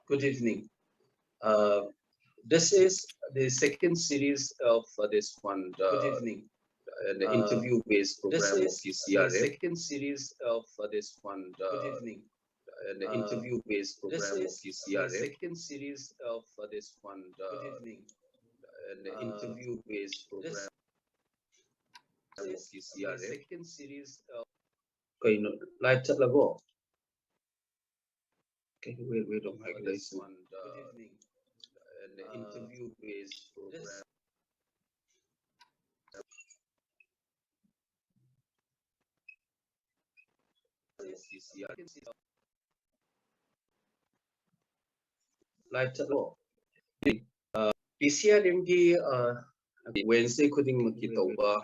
Good evening. Uh, this is the second series of this one, Good evening. The interview-based program of PCRF. The second series of this one, Good evening. The interview-based program of PCRF. The second series of this one, Good evening. The interview-based program of PCRF. The second series of okay, no, light level. Okay, wait, oh my God, this one, Good evening. The interview-based program. Light level. PCRMG Wednesday khuding makki tauba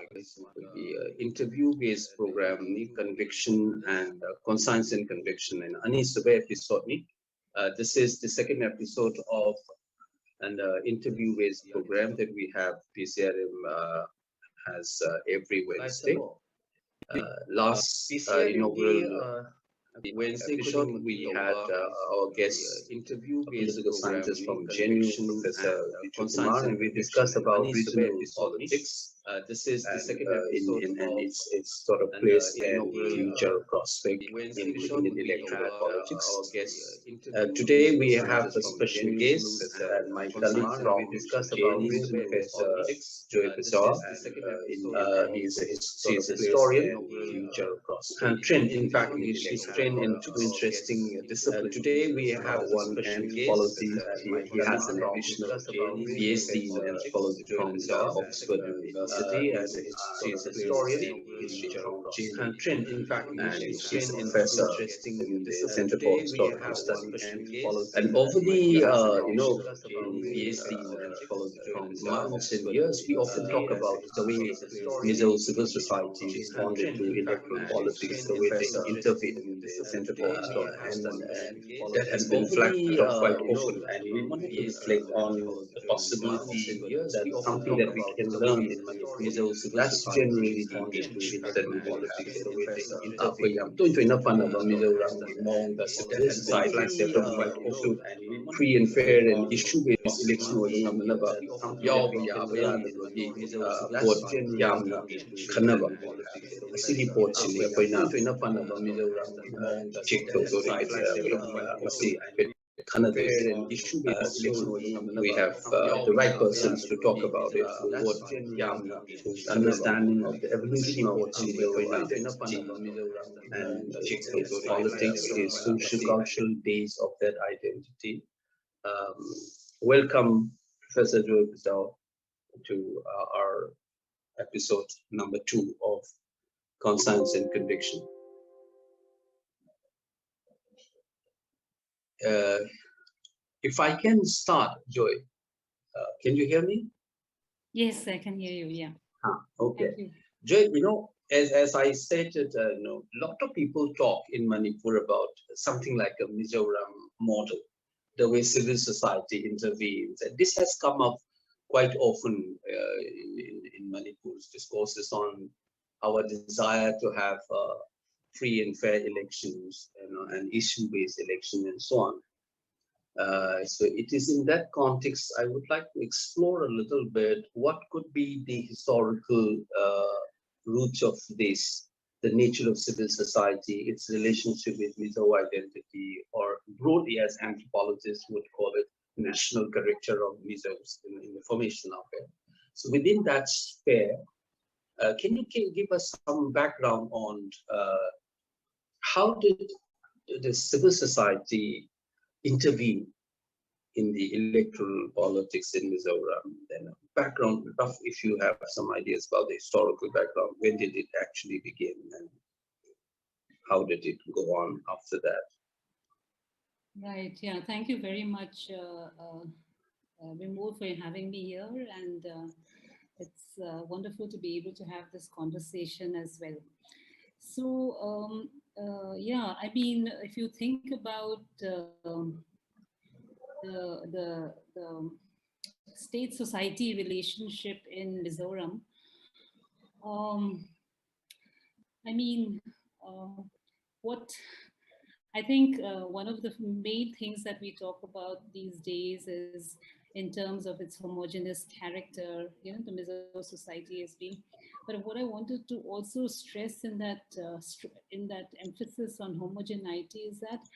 interview based program ni conviction and conscience and conviction and ani sube episode ni this is the second episode of an interview based program that we have PCRM has every Wednesday. Last inaugural Wednesday episode, we had our guest interview political scientist from GNU, Professor Kumar, and we discussed about regional politics. This is the second episode, and it's sort of place and future prospect in electoral politics. Today we have a special guest, my colleague from GNU, Professor Joy Bizarre. She's a historian, future prospect, trend. In fact, she's trained in two interesting disciplines. Today we have one anthropology. He has an additional PhD in anthropology from Oxford University, and she's a historian, and trend. In fact, she's a professor in the Center for Historical Studies. And over the PhD in anthropology from months and years, we often talk about the way Mizo civil society responded to electoral politics, the way they intervened in the Center for Historical Studies. That has been flagged up quite often, and we wanted to reflect on the possibility that something that we can learn in Mizo civil that's generally the issue that we want to take away. Doing enough on about Mizoram among the civil society that quite often free and fair and issue-based election was about yawba yaba yadabagi port yamna khanaba asigi port sini akoina check we have the right persons to talk about it what understanding of the evolution of identity and its politics, its social cultural base of that identity. Um, Welcome, Professor Joe Bizarre, to our episode number 2 of Conscience and Conviction. If I can start, Joy, can you hear me? Yes, I can hear you. Yeah. Okay. Joy, as I stated, a lot of people talk in Manipur about something like a Mizoram model, the way civil society intervenes. And this has come up quite often in Manipur's discourses on our desire to have free and fair elections, and issue-based election and so on. So it is in that context I would like to explore a little bit what could be the historical roots of this, the nature of civil society, its relationship with Mizo identity, or broadly as anthropologists would call it, national character of Mizos in the formation of it. So within that sphere, can you give us some background on how did the civil society intervene in the electoral politics in Mizoram? Then background, rough, if you have some ideas about the historical background, when did it actually begin and how did it go on after that? Right. Yeah. Thank you very much, Vimol, for having me here, and it's wonderful to be able to have this conversation as well. So, yeah, I mean, if you think about the state-society relationship in Mizoram, I mean, what I think one of the main things that we talk about these days is in terms of its homogeneous character, the Mizo society has been. But what I wanted to also stress in that emphasis on homogeneity is that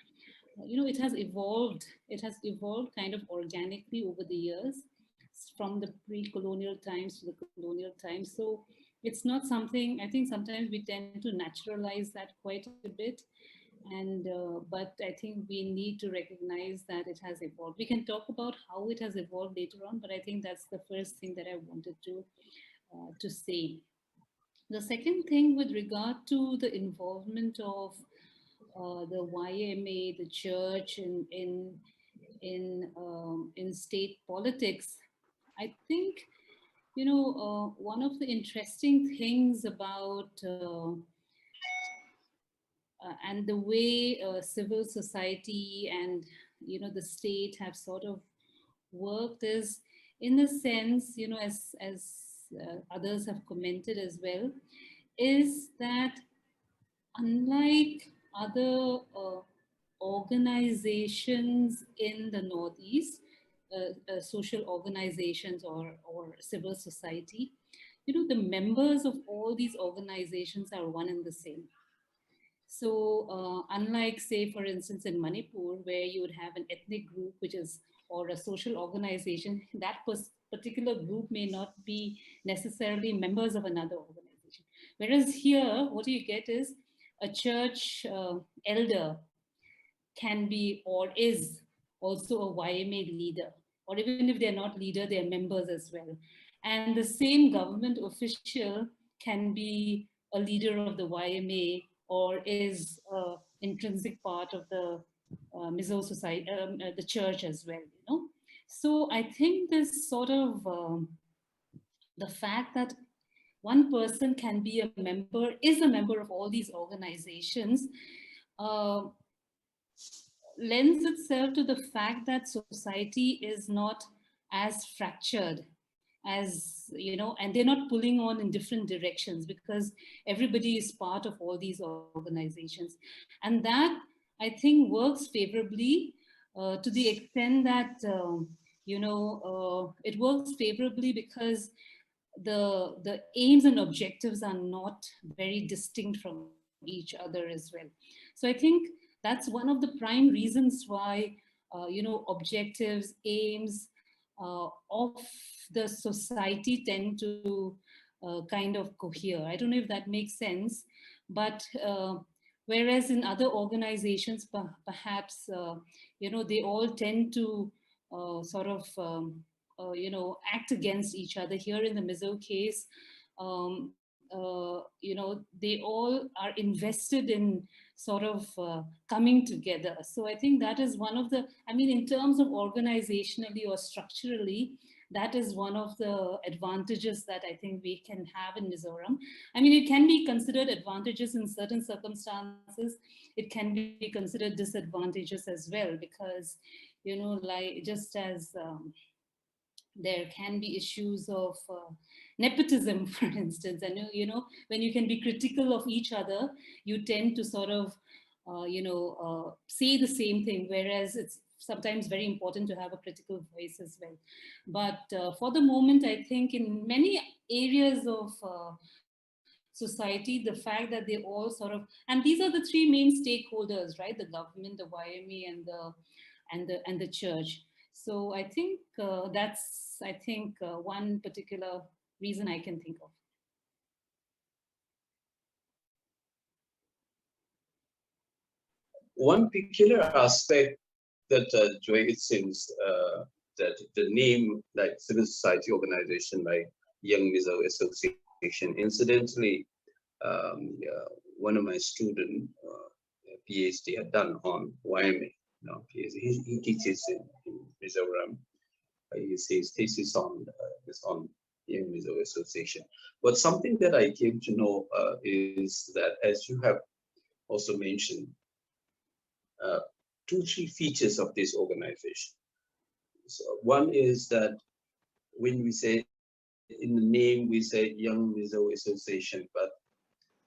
it has evolved. It has evolved kind of organically over the years, from the pre-colonial times to the colonial times. So it's not something, I think sometimes we tend to naturalize that quite a bit. And but I think we need to recognize that it has evolved. We can talk about how it has evolved later on, but I think that's the first thing that I wanted to say. The second thing, with regard to the involvement of the YMA, the church, in state politics, I think one of the interesting things about and the way civil society and the state have sort of worked is, in a sense, as others have commented as well, is that unlike other organizations in the Northeast, social organizations or civil society, the members of all these organizations are one and the same. So, unlike, say, for instance, in Manipur, where you would have an ethnic group, which is, or a social organization, that particular group may not be necessarily members of another organization. Whereas here, what you get is a church elder can be or is also a YMA leader, or even if they're not leader, they're members as well. And the same government official can be a leader of the YMA or is an intrinsic part of the Mizo society, the church as well. So I think this sort of the fact that one person can be a member, is a member of all these organizations, uh, lends itself to the fact that society is not as fractured as, and they're not pulling on in different directions, because everybody is part of all these organizations. And that, I think, works favorably to the extent that it works favorably because the aims and objectives are not very distinct from each other as well. So I think that's one of the prime reasons why objectives, aims of the society tend to kind of cohere. I don't know if that makes sense, but whereas in other organizations, perhaps they all tend to sort of act against each other. Here in the Mizo case, they all are invested in sort of coming together. So I think that is one of the, I mean, in terms of organizationally or structurally, that is one of the advantages that I think we can have in Mizoram. I mean, it can be considered advantages in certain circumstances. It can be considered disadvantages as well, because, like just as there can be issues of nepotism, for instance. And when you can be critical of each other, you tend to sort of say the same thing, whereas it's sometimes very important to have a critical voice as well. But for the moment, I think in many areas of society, the fact that they all sort of, and these are the three main stakeholders, right? The government, the YME, and the church. So I think that's, I think, one particular reason I can think of. One peculiar aspect that, Joy, it seems that the name, like civil society organization like Young Mizo Association, incidentally, one of my students, PhD, had done on YMA. PhD. He teaches in Mizoram. He says thesis is on Young Mizo Association. But something that I came to know is that, as you have also mentioned, uh, two, three features of this organization. So one is that when we say in the name, we say Young Mizo Association, but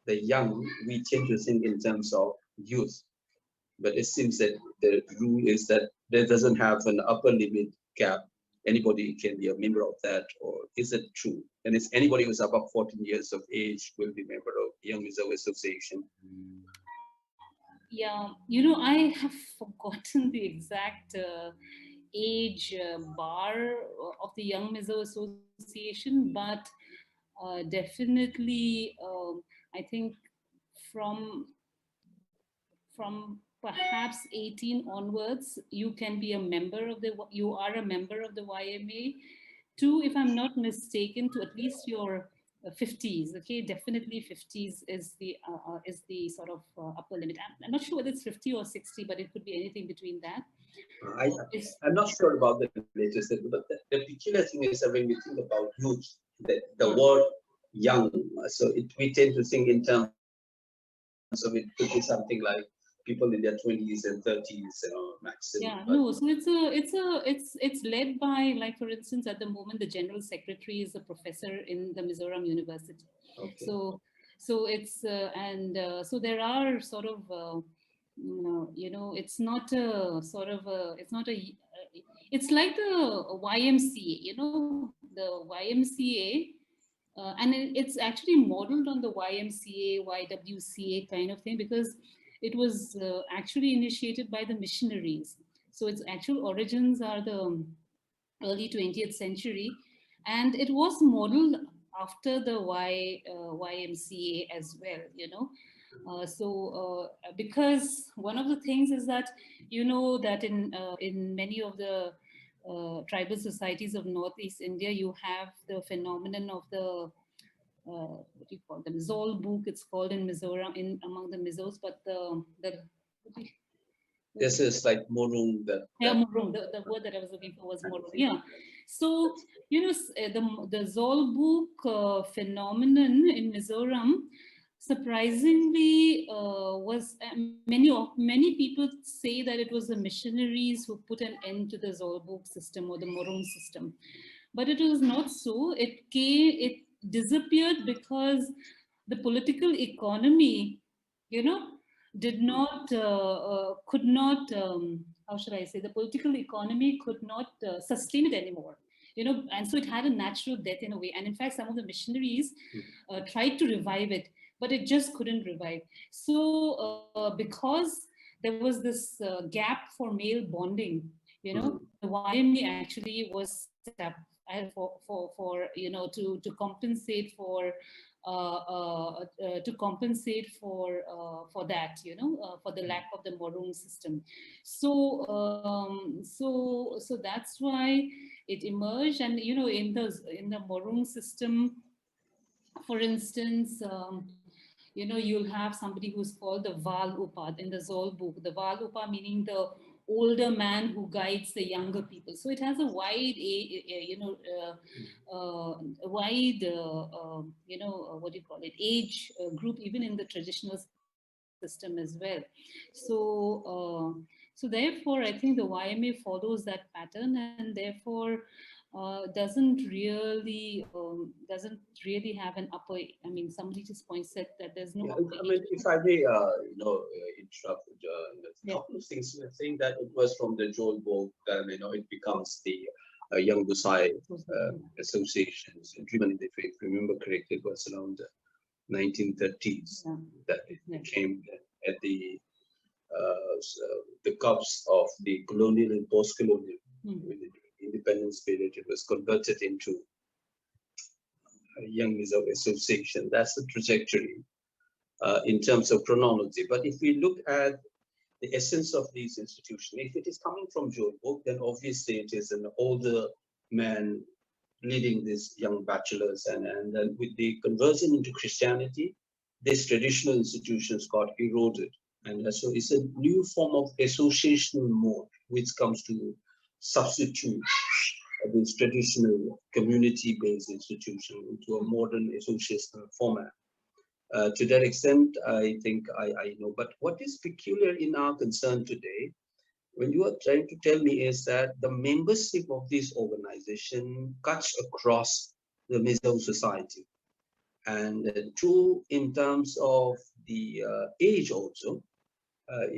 the young, we tend to think in terms of youth, But it seems that the rule is that there doesn't have an upper limit cap. Anybody can be a member of that, or is it true? And it's anybody who's above 14 years of age will be member of Young Mizo Association. Yeah, you know, I have forgotten the exact age bar of the Young Mizo Association, but definitely, I think from perhaps 18 onwards, you can be a member of the, you are a member of the YMA, to, if I'm not mistaken, to at least your 50s. Okay, definitely 50s is the sort of upper limit. I'm not sure whether it's 50 or 60, but it could be anything between that. I, It's, I'm not sure about the latest, but the peculiar thing is that when we think about youth, the yeah. word young, so we tend to think in terms of it could be something like people in their 20s and 30s, maximum. But Yeah, no. So it's led by, like, for instance, at the moment the general secretary is a professor in the Mizoram University. okay, So it's and so there are sort of it's not a sort of a, it's not a, it's like the YMCA, the YMCA, and it's actually modeled on the YMCA, YWCA kind of thing, because it was actually initiated by the missionaries. So its actual origins are the early 20th century, and it was modeled after the YMCA as well, because one of the things is that, that in many of the tribal societies of Northeast India, you have the phenomenon of the what do you call them? Zol book. It's called in Mizoram, in among the Mizos, but what do you- this is like more room that yeah, Morum. The word that I was looking for was kind of Morum. thing. Yeah. So, the Zolbuk phenomenon in Mizoram, surprisingly, was many people say that it was the missionaries who put an end to the Zolbuk system or the Morum system, but it was not so. It disappeared because the political economy, you know, did not could not how should I say, the political economy could not sustain it anymore, and so it had a natural death in a way. And in fact, some of the missionaries tried to revive it, but it just couldn't revive. So because there was this gap for male bonding, the YME actually was set up to compensate for that, for the lack of the Maroon system. So that's why it emerged. And in the Maroon system, for instance, you'll have somebody who's called the Val Upad in the Zol book. The Val Upa meaning the older man who guides the younger people. So it has a wide, what do you call it, age group, even in the traditional system as well. So therefore, I think the YMA follows that pattern, and therefore doesn't really have an upper. I mean, somebody just points said that there's no Yeah, upper I age. mean, if I may, interrupt, a Yeah. couple of things. We're saying that it was from the Joel book, then it becomes the Young Busai associations, driven in the faith. Remember correctly, it was around the 1930s Yeah. that it Yeah. became at the cups of the colonial and post-colonial with the independence period. It was converted into a Young Mizo Association. That's the trajectory in terms of chronology. But if we look at the essence of these institutions, if it is coming from Joel book, then obviously it is an older man leading these young bachelors, and then with the conversion into Christianity, these traditional institutions got eroded. And so it's a new form of associational mode which comes to substitute this traditional community-based institution into a modern associational format. To that extent, I think I know. But what is peculiar in our concern today, when you are trying to tell me, is that the membership of this organization cuts across the Mizo society. And two, in terms of the age also,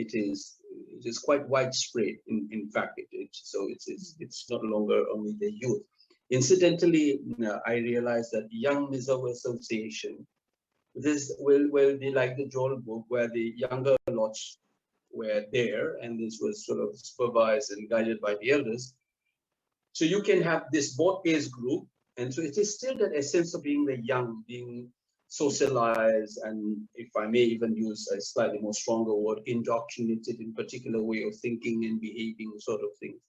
it is it is quite widespread. In fact, it's no longer only the youth. Incidentally, I realized that Young Mizo Association, this will be like the Joel book, where the younger lots were there, and this was sort of supervised and guided by the elders. So you can have this both age group, and so it is still that essence of being the young, being socialized, and if I may even use a slightly more stronger word, indoctrinated in particular way of thinking and behaving, sort of things,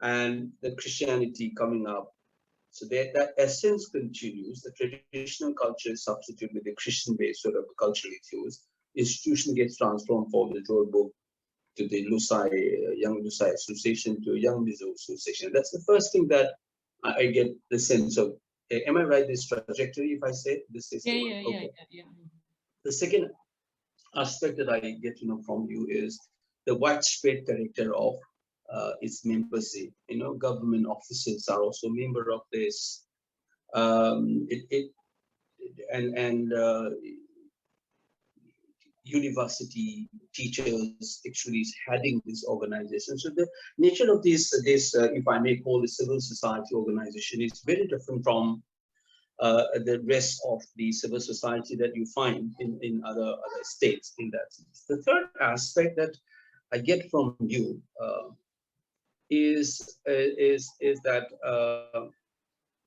and the Christianity coming up. So that essence continues. The traditional culture is substituted with the Christian-based sort of cultural ethos. Institution gets transformed from the Joel book to the Young Lusai Association to Young Mizo Association. That's the first thing that I get the sense of. Am I right? This trajectory, if I say this is the one. Okay. Yeah. The second aspect that I get to know from you is the widespread character of its membership. You know, government officers are also member of this. And university teachers actually is heading this organization. So the nature of this, if I may call it, civil society organization is very different from the rest of the civil society that you find in other states in that sense. The third aspect that I get from you is that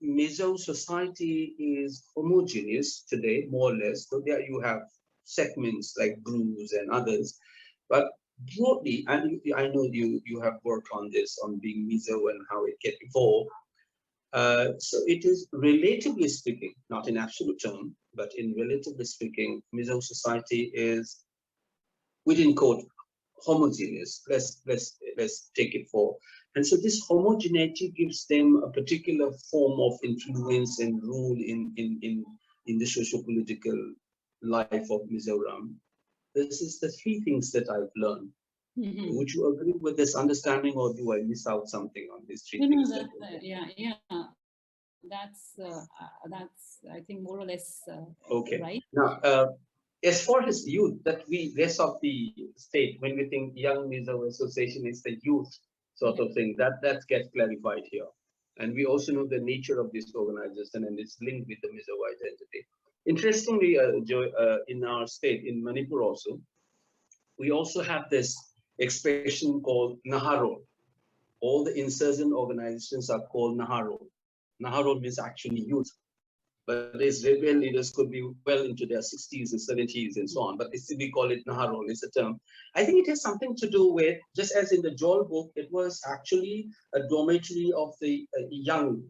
Mizo society is homogeneous today, more or less. So there you have segments like blues and others, but broadly, and I know you have worked on this, on being Mizo and how it can evolve. So it is relatively speaking, not in absolute term, but in relatively speaking, Mizo society is, within quote, homogeneous. Let's take it for. And so this homogeneity gives them a particular form of influence and rule in the socio-political life of Mizoram. This is the three things that I've learned. Mm-hmm. Would you agree with this understanding, or do I miss out something on these three No, things? no, that's I think more or less Okay. right. Now, as far as youth, that we rest of the state, when we think Young Mizo Association is the youth sort of thing, that gets clarified here. And we also know the nature of this organization, and it's linked with the Mizo identity. Interestingly, in our state, in Manipur also, we also have this expression called Naharo. All the insurgent organizations are called Naharo. Naharo means actually youth, but these rebel leaders could be well into their 60s and 70s and so on, but we call it Naharol, it's a term. I think it has something to do with, just as in the Joel book, it was actually a dormitory of the young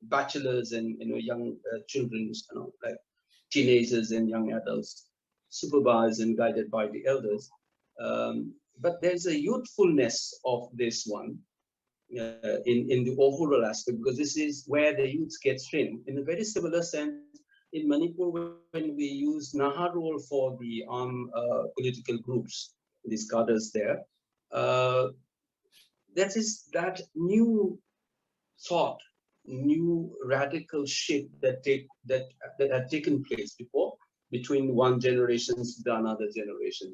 bachelors and young children, like teenagers and young adults, supervised and guided by the elders. But there's a youthfulness of this one, in the overall aspect, because this is where the youth get trained. In a very similar sense, in Manipur, when we use Naharol for the armed political groups, these cadres there, uh, that is that new thought, new radical shift that had taken place before, between one generation to another generation.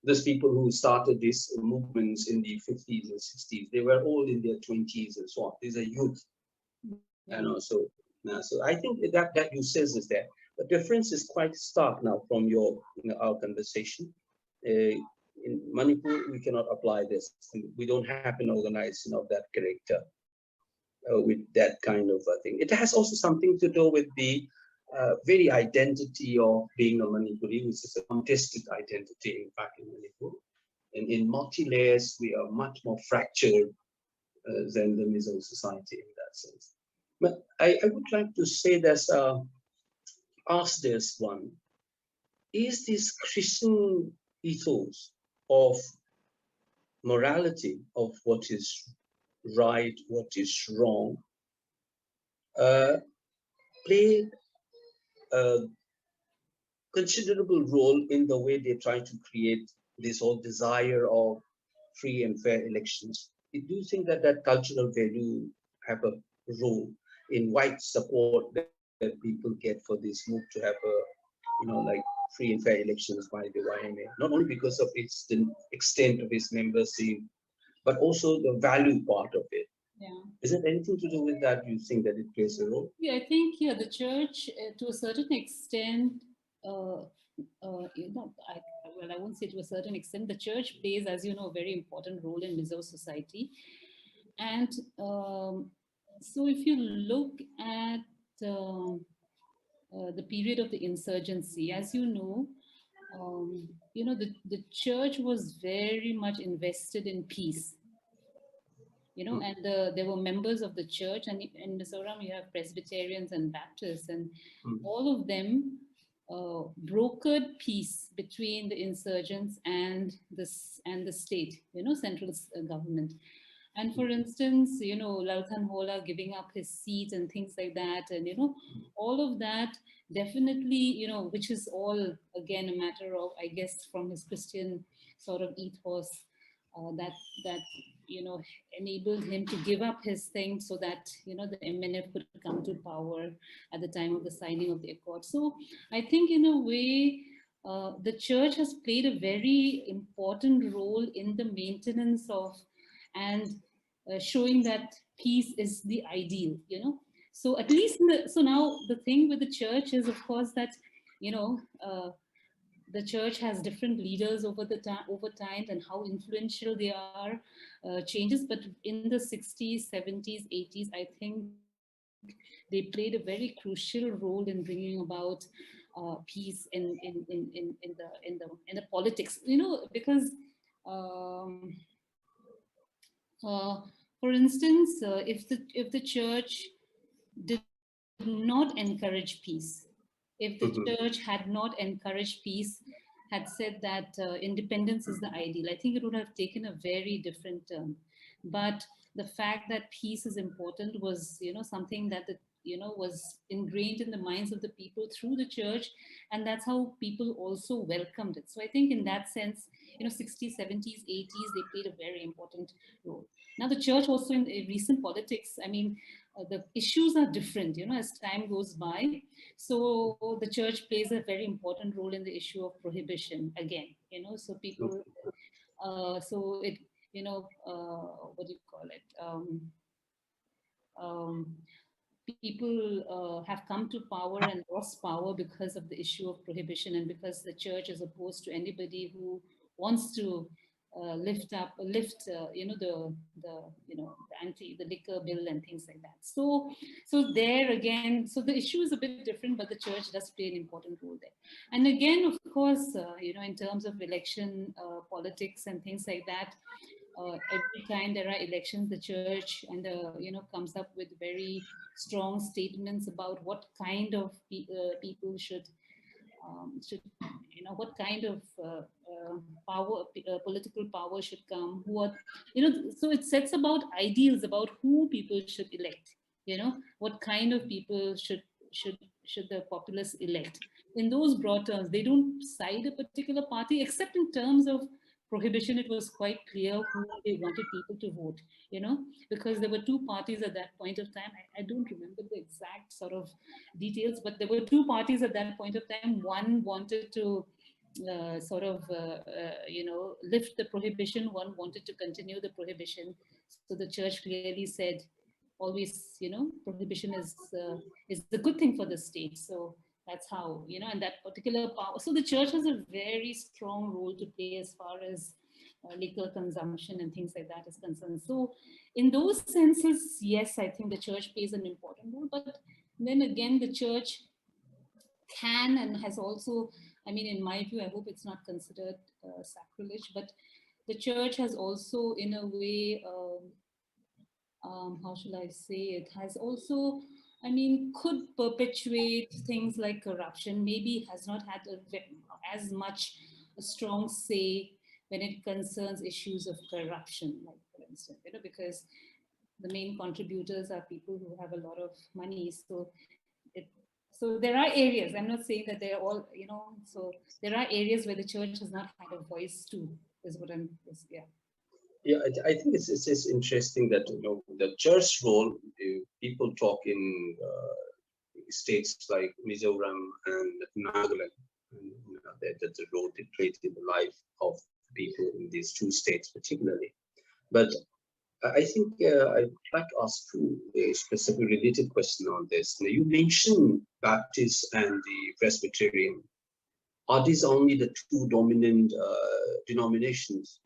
Those people who started these movements in the 50s and 60s, they were all in their 20s and so on. These are youth. So I think that you says is there. The difference is quite stark now from our conversation. In Manipur, we cannot apply this. We don't have an organization of that character, with that kind of a thing. It has also something to do with the very identity of being a Manipuri, which is a contested identity, in fact, in Manipur. And in multi-layers, we are much more fractured than the Mizo society in that sense. But I would like to say this, ask this one, is this Christian ethos of morality, of what is right, what is wrong, play a considerable role in the way they try to create this whole desire of free and fair elections? Do you think that that cultural value have a role in wide support that people get for this move to have a, like free and fair elections by the YMA, not only because of its the extent of its membership, but also the value part of it. Yeah. Is it anything to do with that? You think that it plays a role? Yeah, I think, yeah, the church, to a certain extent, uh, well, I won't say to a certain extent, the church plays, as you know, a very important role in Mizo society. And so if you look at the period of the insurgency, as the church was very much invested in peace, Mm, and there were members of the church, and in Mizoram you have Presbyterians and Baptists, and mm, all of them brokered peace between the insurgents and the state, central government. And for instance, Lalkan Hola giving up his seat and things like that, and all of that definitely, which is all again a matter of, I guess, from his Christian sort of ethos, that enabled him to give up his thing so that the MNF could come to power at the time of the signing of the accord. So I think in a way, the church has played a very important role in the maintenance of and showing that peace is the ideal. So at least so now the thing with the church is, of course, that you know the church has different leaders over time, and how influential they are changes. But in the 60s, 70s, 80s, I think they played a very crucial role in bringing about peace in the politics, because um, uh, for instance, if the church did not encourage peace, if the church mhm, had not encouraged peace, had said that independence is the ideal, I think it would have taken a very different turn. But the fact that peace is important was, something that was ingrained in the minds of the people through the church, and that's how people also welcomed it. So I think in that sense, 60s, 70s, 80s, they played a very important role. Now the church also in recent politics, I mean, the issues are different, as time goes by. So the church plays a very important role in the issue of prohibition again, so mm, people, so it, what do you call it? Um, People have come to power and lost power because of the issue of prohibition, and because the church is opposed to anybody who wants to lift the anti the liquor bill and things like that. So there again, so the issue is a bit different, but the church does play an important role there. And again, of course, in terms of election politics and things like that, every time there are elections, the church and comes up with very strong statements about what kind of people should what kind of political power should come, who are, so it sets about ideals about who people should elect, what kind of people should the populace elect. In those broad terms, they don't side a particular party, except in terms of prohibition. It was quite clear who they wanted people to vote, because there were two parties at that point of time. I don't remember the exact sort of details, but there were two parties at that point of time. One wanted to lift the prohibition. One wanted to continue the prohibition. So the church clearly said, always, prohibition is a good thing for the state. So that's how, and that particular power. So the church has a very strong role to play as far as liquor consumption and things like that is concerned. So in those senses, yes, I think the church plays an important role. But then again, the church can and has also, I mean, in my view, I hope it's not considered sacrilege, but the church has also, in a way, how shall I say it, has also, I mean, could perpetuate things like corruption. Maybe has not had as much a strong say when it concerns issues of corruption, like for instance, because the main contributors are people who have a lot of money. So there are areas. I'm not saying that they're all, So there are areas where the church has not had a voice too. Is what yeah. yeah, I think it's interesting that the church role. People talk in states like Mizoram and Nagaland. the role they played in the life of people in these two states particularly. But I think I would like to ask you a specific related question on this. Now, you mentioned Baptist and the Presbyterian. Are these only the two dominant denominations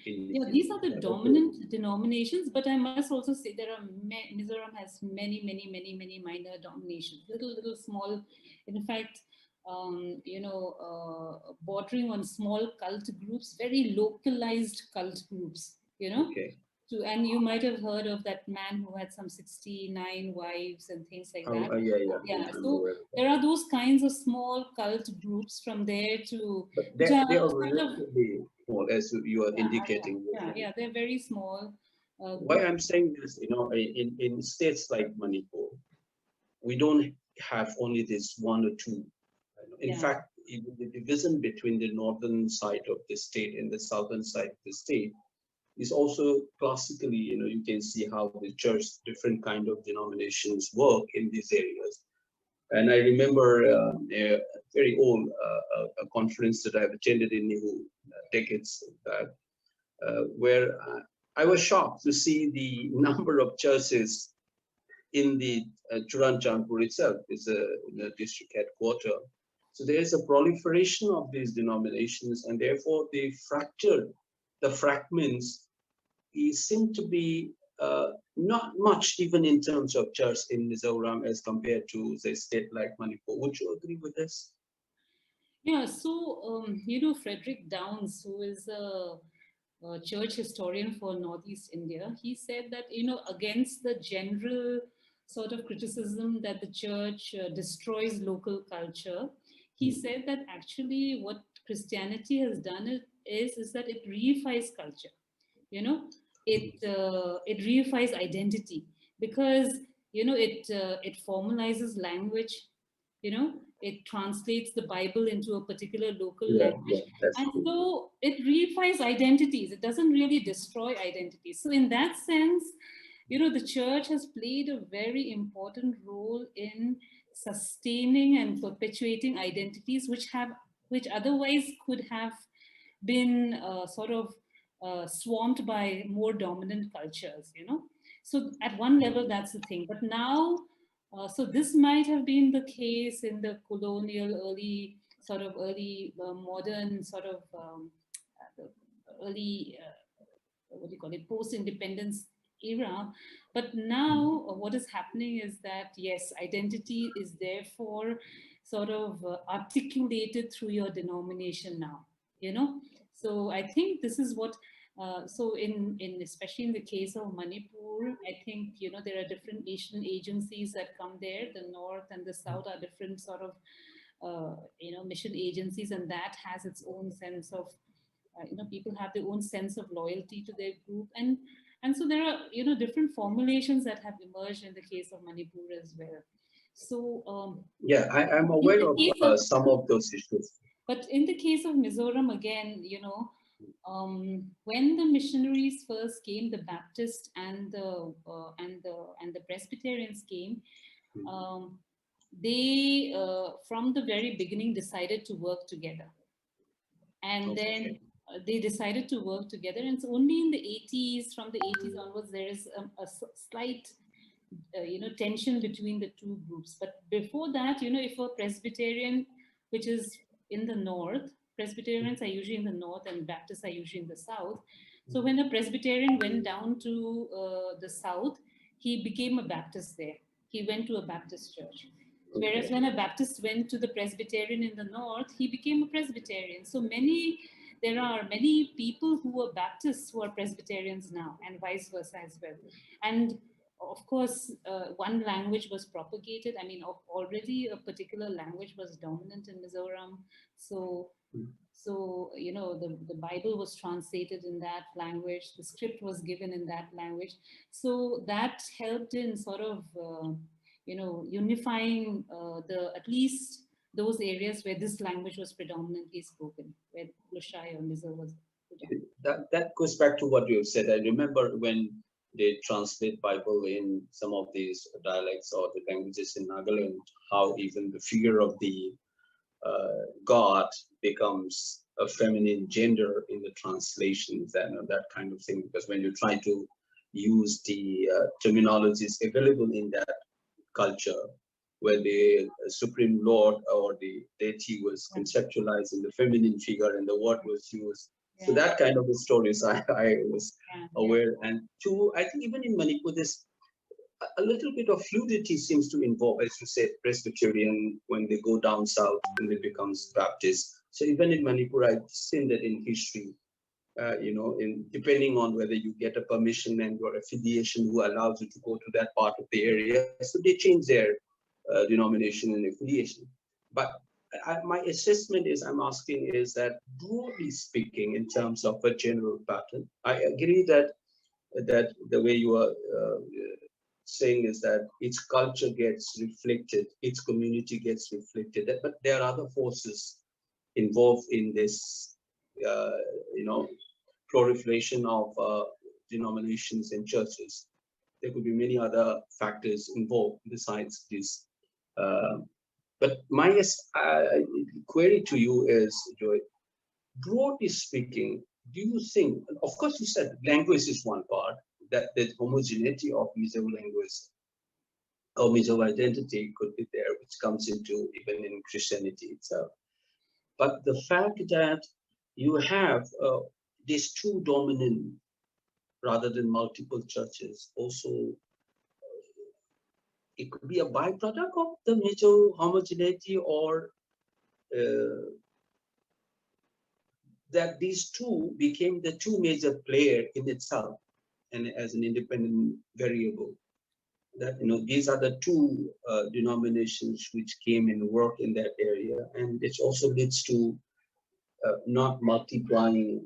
Yeah, these are the dominant denominations, but I must also say there are Mizoram has many minor denominations, little small. In fact, bordering on small cult groups, very localized cult groups. Okay. And you might have heard of that man who had some 69 wives and things like that. Yeah, yeah. Yeah, I'm so aware of that. there are those kinds of small cult groups from there to But which are they are sort of, relatively small, as you are yeah, indicating. yeah, they're very small Why groups. I'm saying this, in states like Manipur, we don't have only this one or two. In Yeah, fact, even the division between the northern side of the state and the southern side of the state is also classically, you can see how the church, different kind of denominations work in these areas. And I remember a very old a conference that I've attended in Nihu decades back, where I was shocked to see the number of churches in the Churanchampur itself, is a district headquarter. So there is a proliferation of these denominations, and therefore the fragments seem to be not much, even in terms of church in Mizoram as compared to, say, state like Manipur. Would you agree with this? yeah. So Frederick Downs, who is a church historian for Northeast India, he said that against the general sort of criticism that the church destroys local culture, he said that actually what Christianity has done is that it reifies culture. you know it reifies identity, because it formalizes language. It translates the Bible into a particular local Yeah, yeah, language, that's and true. so it reifies identities. It doesn't really destroy identities. So in that sense, the church has played a very important role in sustaining and perpetuating identities which otherwise could have been sort of swamped by more dominant cultures. So at one level, that's the thing. But now, so this might have been the case in the colonial, early modern sort of the early what do you call it, post-independence era. But now what is happening is that, yes, identity is therefore sort of articulated through your denomination now. So I think this is what so in especially in the case of Manipur, I think there are different Asian agencies that come there. The north and the south are different sort of mission agencies, and that has its own sense of people have their own sense of loyalty to their group, and so there are different formulations that have emerged in the case of Manipur as well. So Yeah, I'm in aware the of case of some of those issues. but in the case of Mizoram, again, when the missionaries first came, the Baptist and the Presbyterians came, um, they from the very beginning decided to work together, and Okay. then they decided to work together. And it's only in the 80s, from the 80s onwards, there is slight tension between the two groups. But before that, if a Presbyterian, which is in the north, Presbyterians are usually in the north and Baptists are usually in the south. So when a Presbyterian went down to the south, he became a Baptist there. He went to a Baptist church. Whereas Okay. when a Baptist went to the Presbyterian in the north, he became a Presbyterian. So there are many people who were Baptists who are Presbyterians now, and vice versa as well. And of course, one language was propagated. I mean, already a particular language was dominant in Mizoram. So, the Bible was translated in that language. The script was given in that language. So that helped in sort of, unifying at least those areas where this language was predominantly spoken, where Lushai or Mizo was predominant. That goes back to what you have said. I remember when they translate Bible in some of these dialects or the languages in Nagaland, how even the figure of the God becomes a feminine gender in the translations and that kind of thing. Because when you try to use the terminologies available in that culture, where the Supreme Lord or the deity was Yeah. conceptualized in the feminine figure and the word was used. So Yeah. that kind of the stories I was Yeah. Yeah. aware. And two, I think even in Manipur, this a little bit of fluidity seems to involve, as you said, Presbyterian when they go down south and they becomes Baptist. So even in Manipur, I've seen that in history, in depending on whether you get a permission and your affiliation who allows you to go to that part of the area. So they change their denomination and affiliation. But my assessment is, I'm asking is that broadly speaking, in terms of a general pattern, I agree that the way you are saying is that its culture gets reflected, its community gets reflected, but there are other forces involved in this, uh, you know, proliferation of denominations and churches. There could be many other factors involved besides this. Uh, but my query to you is, Joy, broadly speaking, do you think, of course, you said language is one part, that the homogeneity of Mizo language or Mizo identity could be there, which comes into even in Christianity itself. But the fact that you have these two dominant rather than multiple churches, also it could be a byproduct of the Mizo homogeneity, or uh, that these two became the two major player in itself and as an independent variable. That these are the two denominations which came and worked in that area, and it also leads to not multiplying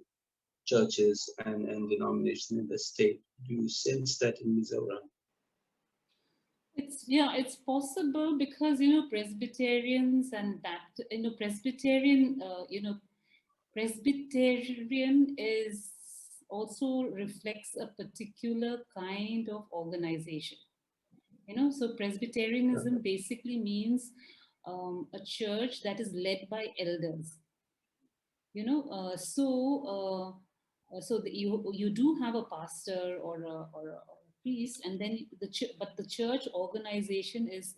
churches and denomination in the state. Do you sense that in Mizoram? It's, yeah, it's possible because Presbyterians and Baptist, Presbyterian is also reflects a particular kind of organization. So Presbyterianism basically means a church that is led by elders. you know you do have a pastor or a priest, and then but the church organization is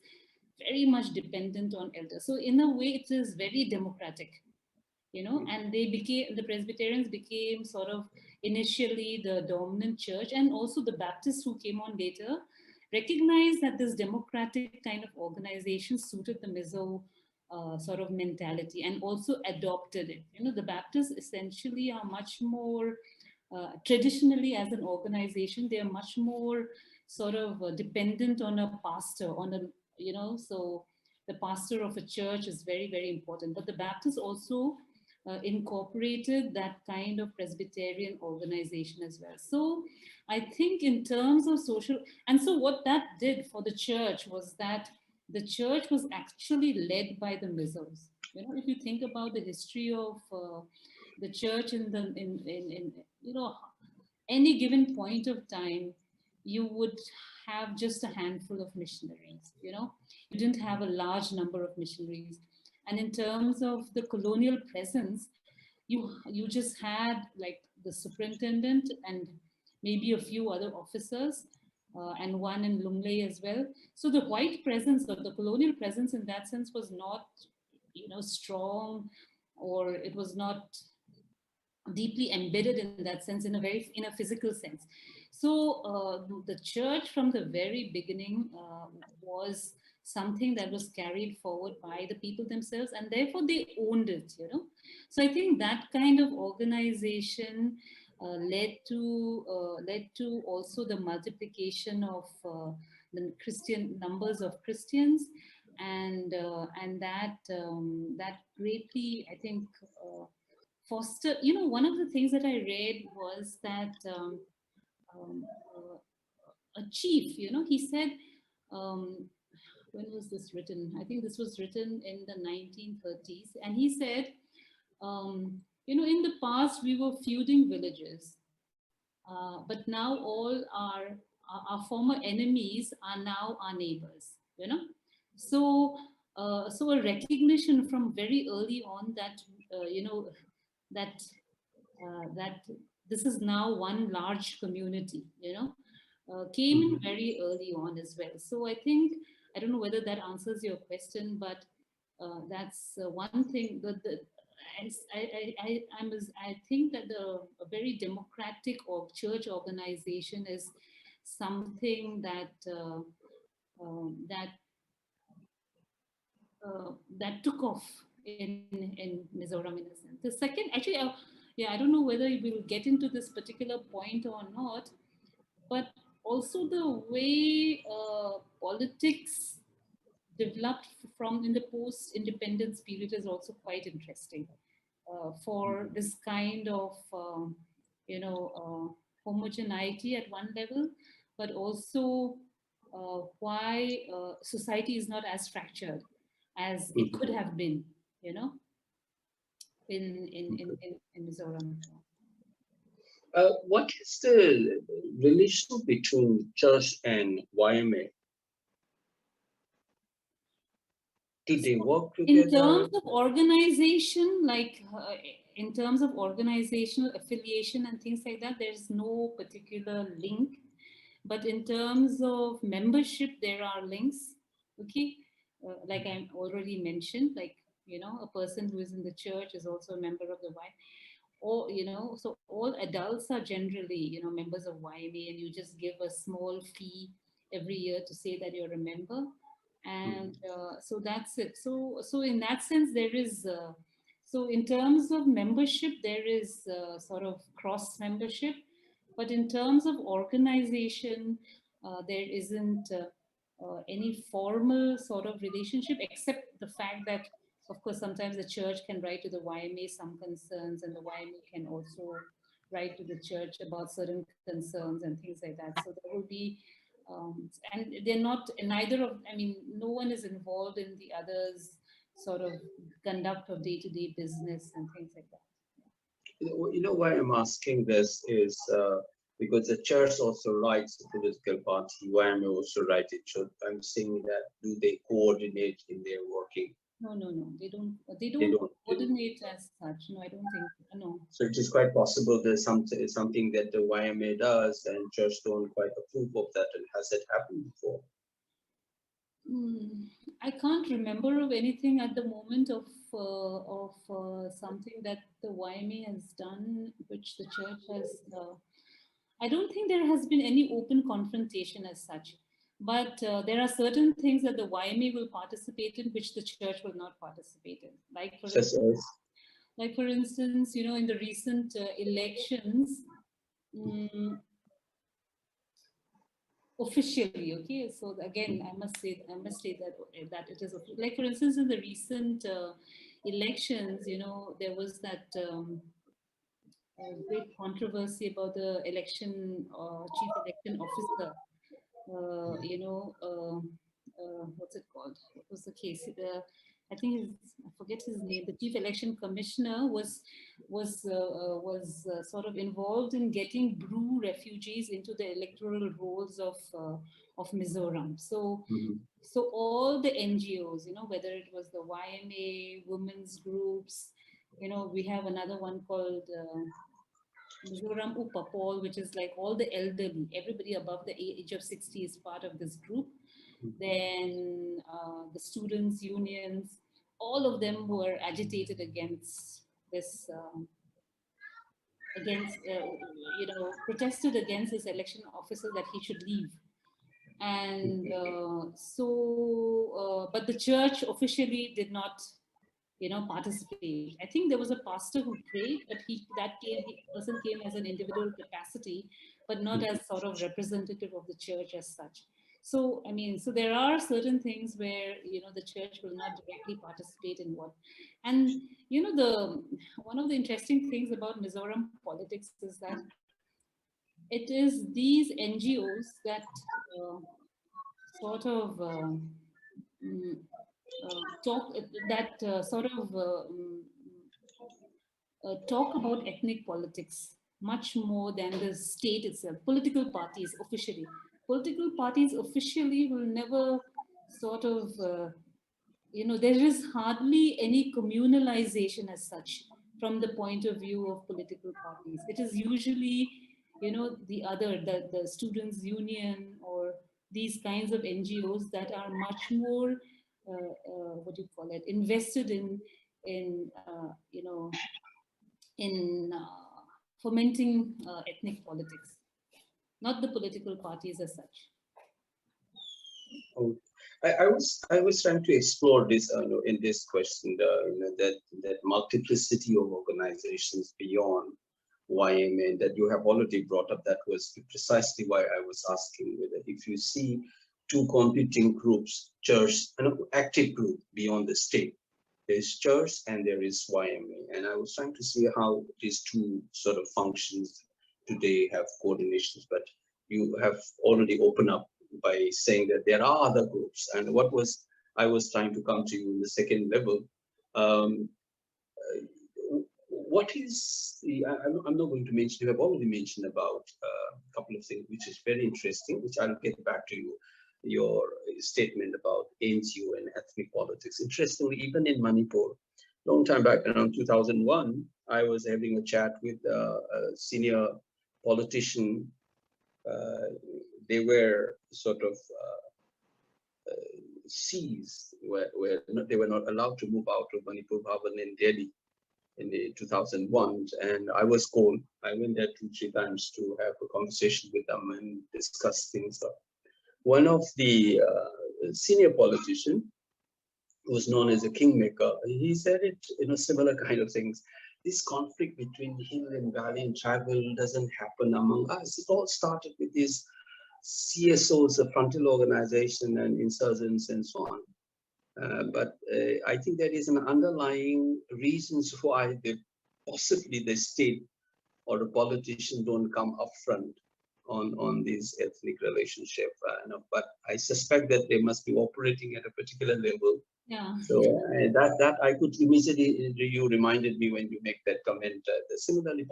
very much dependent on elders. So in a way it is very democratic. And the Presbyterians became sort of initially the dominant church, and also the Baptists who came on later recognized that this democratic kind of organization suited the Mizo sort of mentality, and also adopted it. The Baptists essentially are much more traditionally, as an organization, they are much more sort of dependent on a pastor, so the pastor of a church is very, very important. But the Baptists also incorporated that kind of Presbyterian organization as well. So I think in terms of social, and so what that did for the church was that the church was actually led by the Mizos. If you think about the history of the church in any given point of time, you would have just a handful of missionaries. You didn't have a large number of missionaries. And in terms of the colonial presence, you just had like the superintendent and maybe a few other officers, and one in Lunglei as well. So the white presence or the colonial presence in that sense was not strong, or it was not deeply embedded in that sense, in a physical sense. So the church from the very beginning was something that was carried forward by the people themselves, and therefore they owned it. So I think that kind of organization led to also the multiplication of the Christian numbers of Christians, and that greatly, I think, foster. One of the things that I read was that um, a chief, he said, um, when was this written? I think this was written in the 1930s. And he said, in the past we were feuding villages, but now all our former enemies are now our neighbors. So So a recognition from very early on that that that this is now one large community, came in Mhm. very early on as well. So I think, I don't know whether that answers your question, but that's one thing. I think that a very democratic or church organization is something that that took off in Mizoram in a sense. The second, actually, yeah, I don't know whether we'll get into this particular point or not, but also the way politics developed from in the post-independence period is also quite interesting for this kind of homogeneity at one level, but also why society is not as fractured as it Mhm. could have been, you know, in Mizoram. What is the relation between church and YMA? Do they So work in together? terms of organization, like in terms of organizational affiliation and things like that, there's no particular link. But in terms of membership, there are links. Okay, like I already mentioned, like a person who is in the church is also a member of the Y. Or so all adults are generally members of YMA, and you just give a small fee every year to say that you're a member, and Mhm. so that's it. So in that sense there is so in terms of membership there is sort of cross membership, but in terms of organization there isn't any formal sort of relationship, except the fact that of course sometimes the church can write to the YMA some concerns, and the YMA can also write to the church about certain concerns and things like that. So there will be and they're not neither of, I mean, no one is involved in the other's sort of conduct of day-to-day business and things like that. You know why I'm asking this is because the church also writes the political party, YMA also writes it. So I'm saying that do they coordinate in their working? No, no, no, they don't, they They don't don't. coordinate as such. No, I don't think, no. So it is quite possible there's something that the YMA does and church don't quite approve of that. And has it happened before? Hmm, I can't remember of anything at the moment of something that the YMA has done, which the church has. I don't think there has been any open confrontation as such, but there are certain things that the YMA will participate in, which the church will not participate in. Such as Like for instance, in the recent elections. mm Officially, okay, so again I must say that it is like for instance in the recent elections, there was that great controversy about the election chief election officer. What's it called? What was the case? I think I forget his name. The chief election commissioner was sort of involved in getting Bru refugees into the electoral rolls of Mizoram. Mhm. So all the NGOs, whether it was the YMA, women's groups, we have another one called Mizoram Upapol, which is like all the elderly, everybody above the age of 60 is part of this group. Then the students' unions, all of them were agitated against this, protested against this election officer that he should leave. And but the church officially did not participate. I think there was a pastor who prayed, but he person came as an individual capacity, but not as sort of representative of the church as such. So I mean, so there are certain things where the church will not directly participate in what. And the one of the interesting things about Mizoram politics is that it is these NGOs that uh, sort of mm, talk that sort of talk about ethnic politics much more than the state itself. Political parties officially will never sort of there is hardly any communalization as such from the point of view of political parties. It is usually, the students' union or these kinds of NGOs that are much more, what do you call it, invested in fomenting ethnic politics, not the political parties as such. Oh, I was trying to explore this in this question, that multiplicity of organizations beyond YMA that you have already brought up. That was precisely why I was asking whether if you see two competing groups, church, an active group beyond the state. There is church and there is YMA, and I was trying to see how these two sort of functions today have coordinations. But you have already opened up by saying that there are other groups, and what was I was trying to come to you in the second level. Um, what is the I'm not going to mention, you have already mentioned about a couple of things which is very interesting, which I'll get back to you, your statement about NGO and ethnic politics. Interestingly, even in Manipur, long time back, around 2001, I was having a chat with a senior politician. uh, they were sort of seized, where they were not allowed to move out of Manipur Bhavan in Delhi in the 2001, and I was called. I went there 2 3 times to have a conversation with them and discuss things. One of the senior politician, who was known as a kingmaker, he said it similar kind of things. This conflict between hill and valley and tribal doesn't happen among us. It all started with these CSOs, the frontal organization, and insurgents and so on. But I think there is an underlying reasons why possibly the state or the politician don't come upfront on these ethnic relationship. But I suspect that they must be operating at a particular level. Yeah. So that I could immediately, you reminded me when you make that comment. Similarly,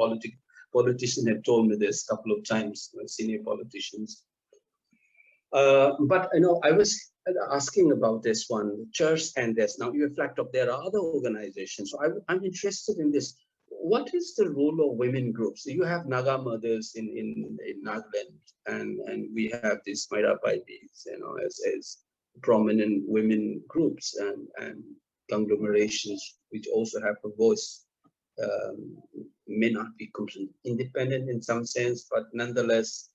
politicians have told me this a couple of times, senior politicians. But I was asking about this one, church and this. Now you reflect up there are other organizations. So I'm interested in this. What is the role of women groups? So you have Naga mothers in Nagaland, and we have these Maira Baibis, as prominent women groups and conglomerations which also have a voice. Um, may not be completely independent in some sense, but nonetheless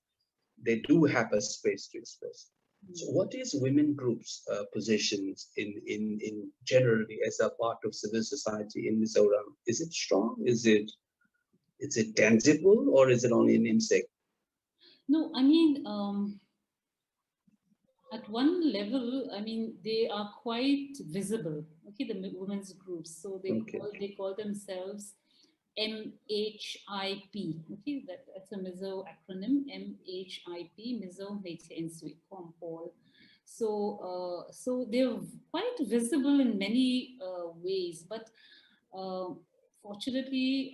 they do have a space to express. So what is women groups positions in generally as a part of civil society in Mizoram? Is it strong? Is it tangible, or is it only an insect? No, I mean, at one level, I mean, they are quite visible. Okay, the women's groups. So Okay. they call themselves MHIP. Okay, that's a Mizo acronym. MHIP, Mizo HNC, Compol. So they're quite visible in many ways, but uh, fortunately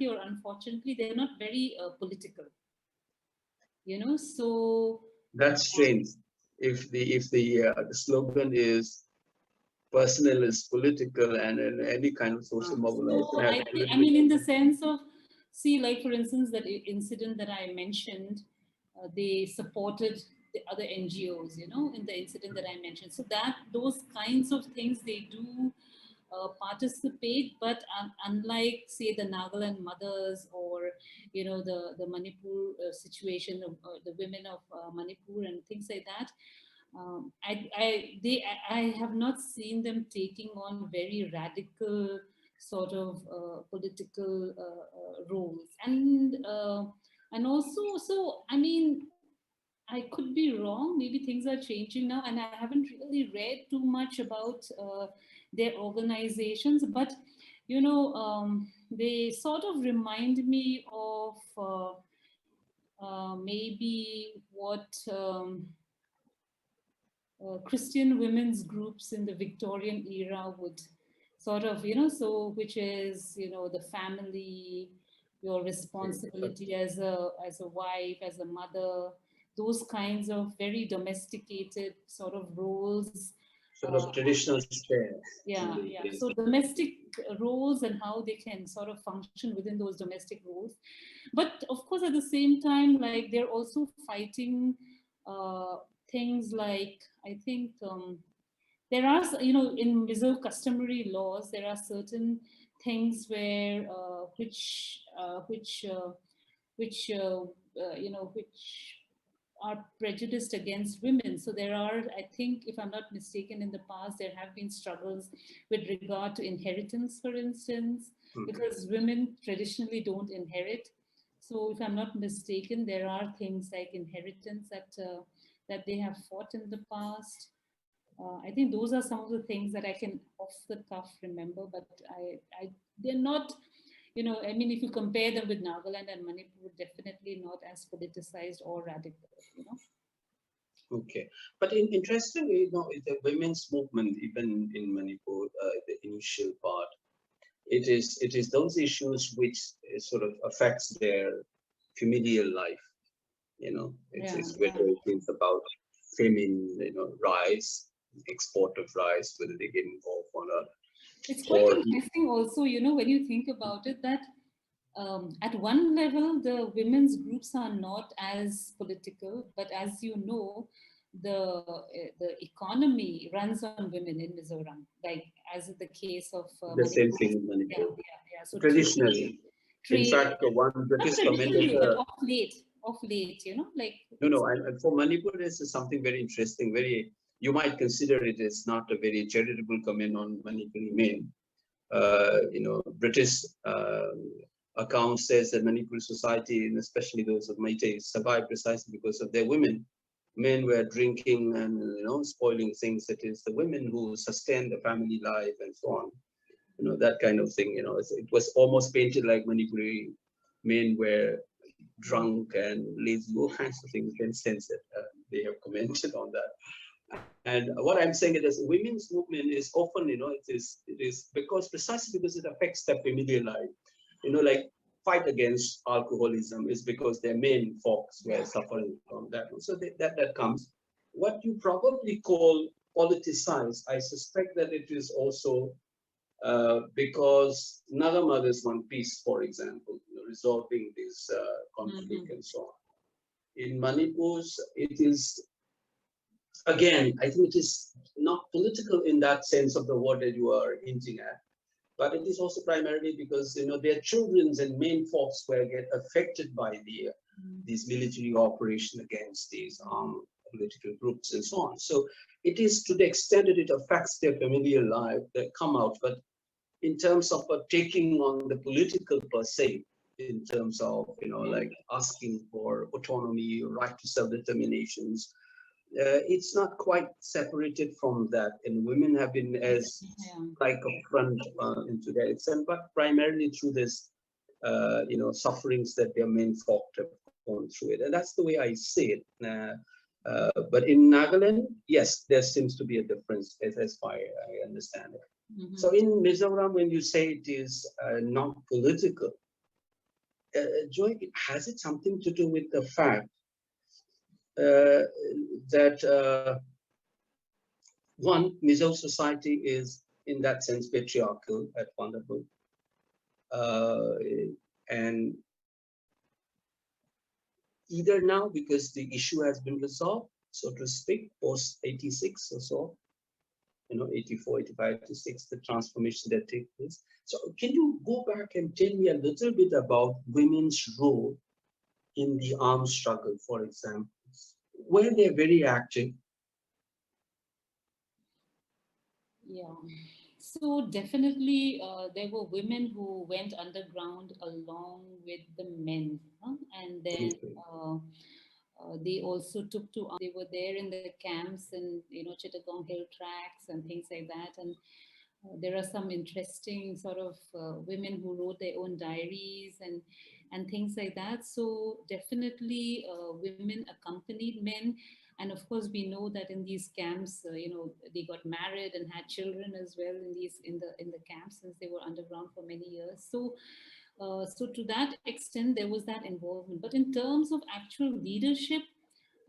or unfortunately, they're not very political. So That's strange. If the slogan is personal is political, and any kind of social mobilization so has I a think, I political mean, in the element. sense of, see, like for instance, that incident that I mentioned, they supported the other NGOs, in the incident that I mentioned. So that those kinds of things they do participate, but unlike, say, the Nagaland mothers or the Manipur situation, the women of Manipur and things like that. I have not seen them taking on very radical sort of political roles, and also, so I mean, I could be wrong. Maybe things are changing now, and I haven't really read too much about their organizations. But they sort of remind me of maybe what. Christian women's groups in the Victorian era would sort of, so which is, the family, your responsibility as a wife, as a mother, those kinds of very domesticated sort of roles. sort of traditional stare in yeah, the yeah. place. So domestic roles and how they can sort of function within those domestic roles. But of course, at the same time, like they're also fighting uh, things like, I think there are, in Mizo customary laws, there are certain things where which are prejudiced against women. So there are, I think, if I'm not mistaken, in the past there have been struggles with regard to inheritance, for instance, Hmm. because women traditionally don't inherit. So if I'm not mistaken, there are things like inheritance that they have fought in the past. I think those are some of the things that I can off the cuff remember, but they're not, I mean, if you compare them with Nagaland and Manipur, definitely not as politicized or radical, you know. Okay, but interestingly, the women's movement, even in Manipur, the initial part, it is those issues which sort of affects their familial life. Yeah, It's yeah. whether it is about famine, rice, export of rice, whether they get involved or not, It's quite or interesting also, when you think about it, that at one level, the women's groups are not as political, but as you know, the economy runs on women in Mizoram, like as in the case of the same Manipur. thing in Yeah, Manipur. yeah, yeah. So Traditionally, in trade, fact, one not British traditionally, but commentator. of late, like No, it's. no. And for Manipur, this is something very interesting. You might consider it as not a very charitable comment on Manipuri men. British account says that Manipuri society, and especially those of Meitei, survived precisely because of their women. Men were drinking and spoiling things. It is the women who sustain the family life and so on. That kind of thing. It was almost painted like Manipuri men were drunk and lazy, all kinds of things. In sense that they have commented on that. And what I'm saying is, women's movement is often, it is because precisely because it affects their familiar life. Like fight against alcoholism is because their main folks were suffering from that. So that comes. What you probably call politicized, I suspect that it is also because Nagamadhus want peace, for example, resolving this conflict Mhm. and so on. In Manipur's, it is, again, I think it is not political in that sense of the word that you are hinting at, but it is also primarily because their children's and main folks were get affected by these military operation against these political groups and so on. So it is to the extent that it affects their familiar life that come out, but in terms of taking on the political per se, in terms of like asking for autonomy, right to self-determinations, it's not quite separated from that, and women have been as Yeah. like a front into that extent, but primarily through this sufferings that their men folk have gone through it, and that's the way I see it. But in Nagaland, yes, there seems to be a difference as far I understand it. Mhm. So in Mizoram, when you say it is not political, Joy, has it something to do with the fact that one, Mizo society is in that sense patriarchal at one level, uh, and either now because the issue has been resolved, so to speak, post 86 or so, 84, 85, 86, the transformation that takes place. So can you go back and tell me a little bit about women's role in the armed struggle, for example, where they're very active? Yeah. So definitely, there were women who went underground along with the men, huh? And then Okay. they also took to. They were there in the camps and Chittagong Hill tracks and things like that. And there are some interesting sort of women who wrote their own diaries and things like that. So definitely, women accompanied men, and of course we know that in these camps, they got married and had children as well in the camps, since they were underground for many years. So to that extent there was that involvement, but in terms of actual leadership,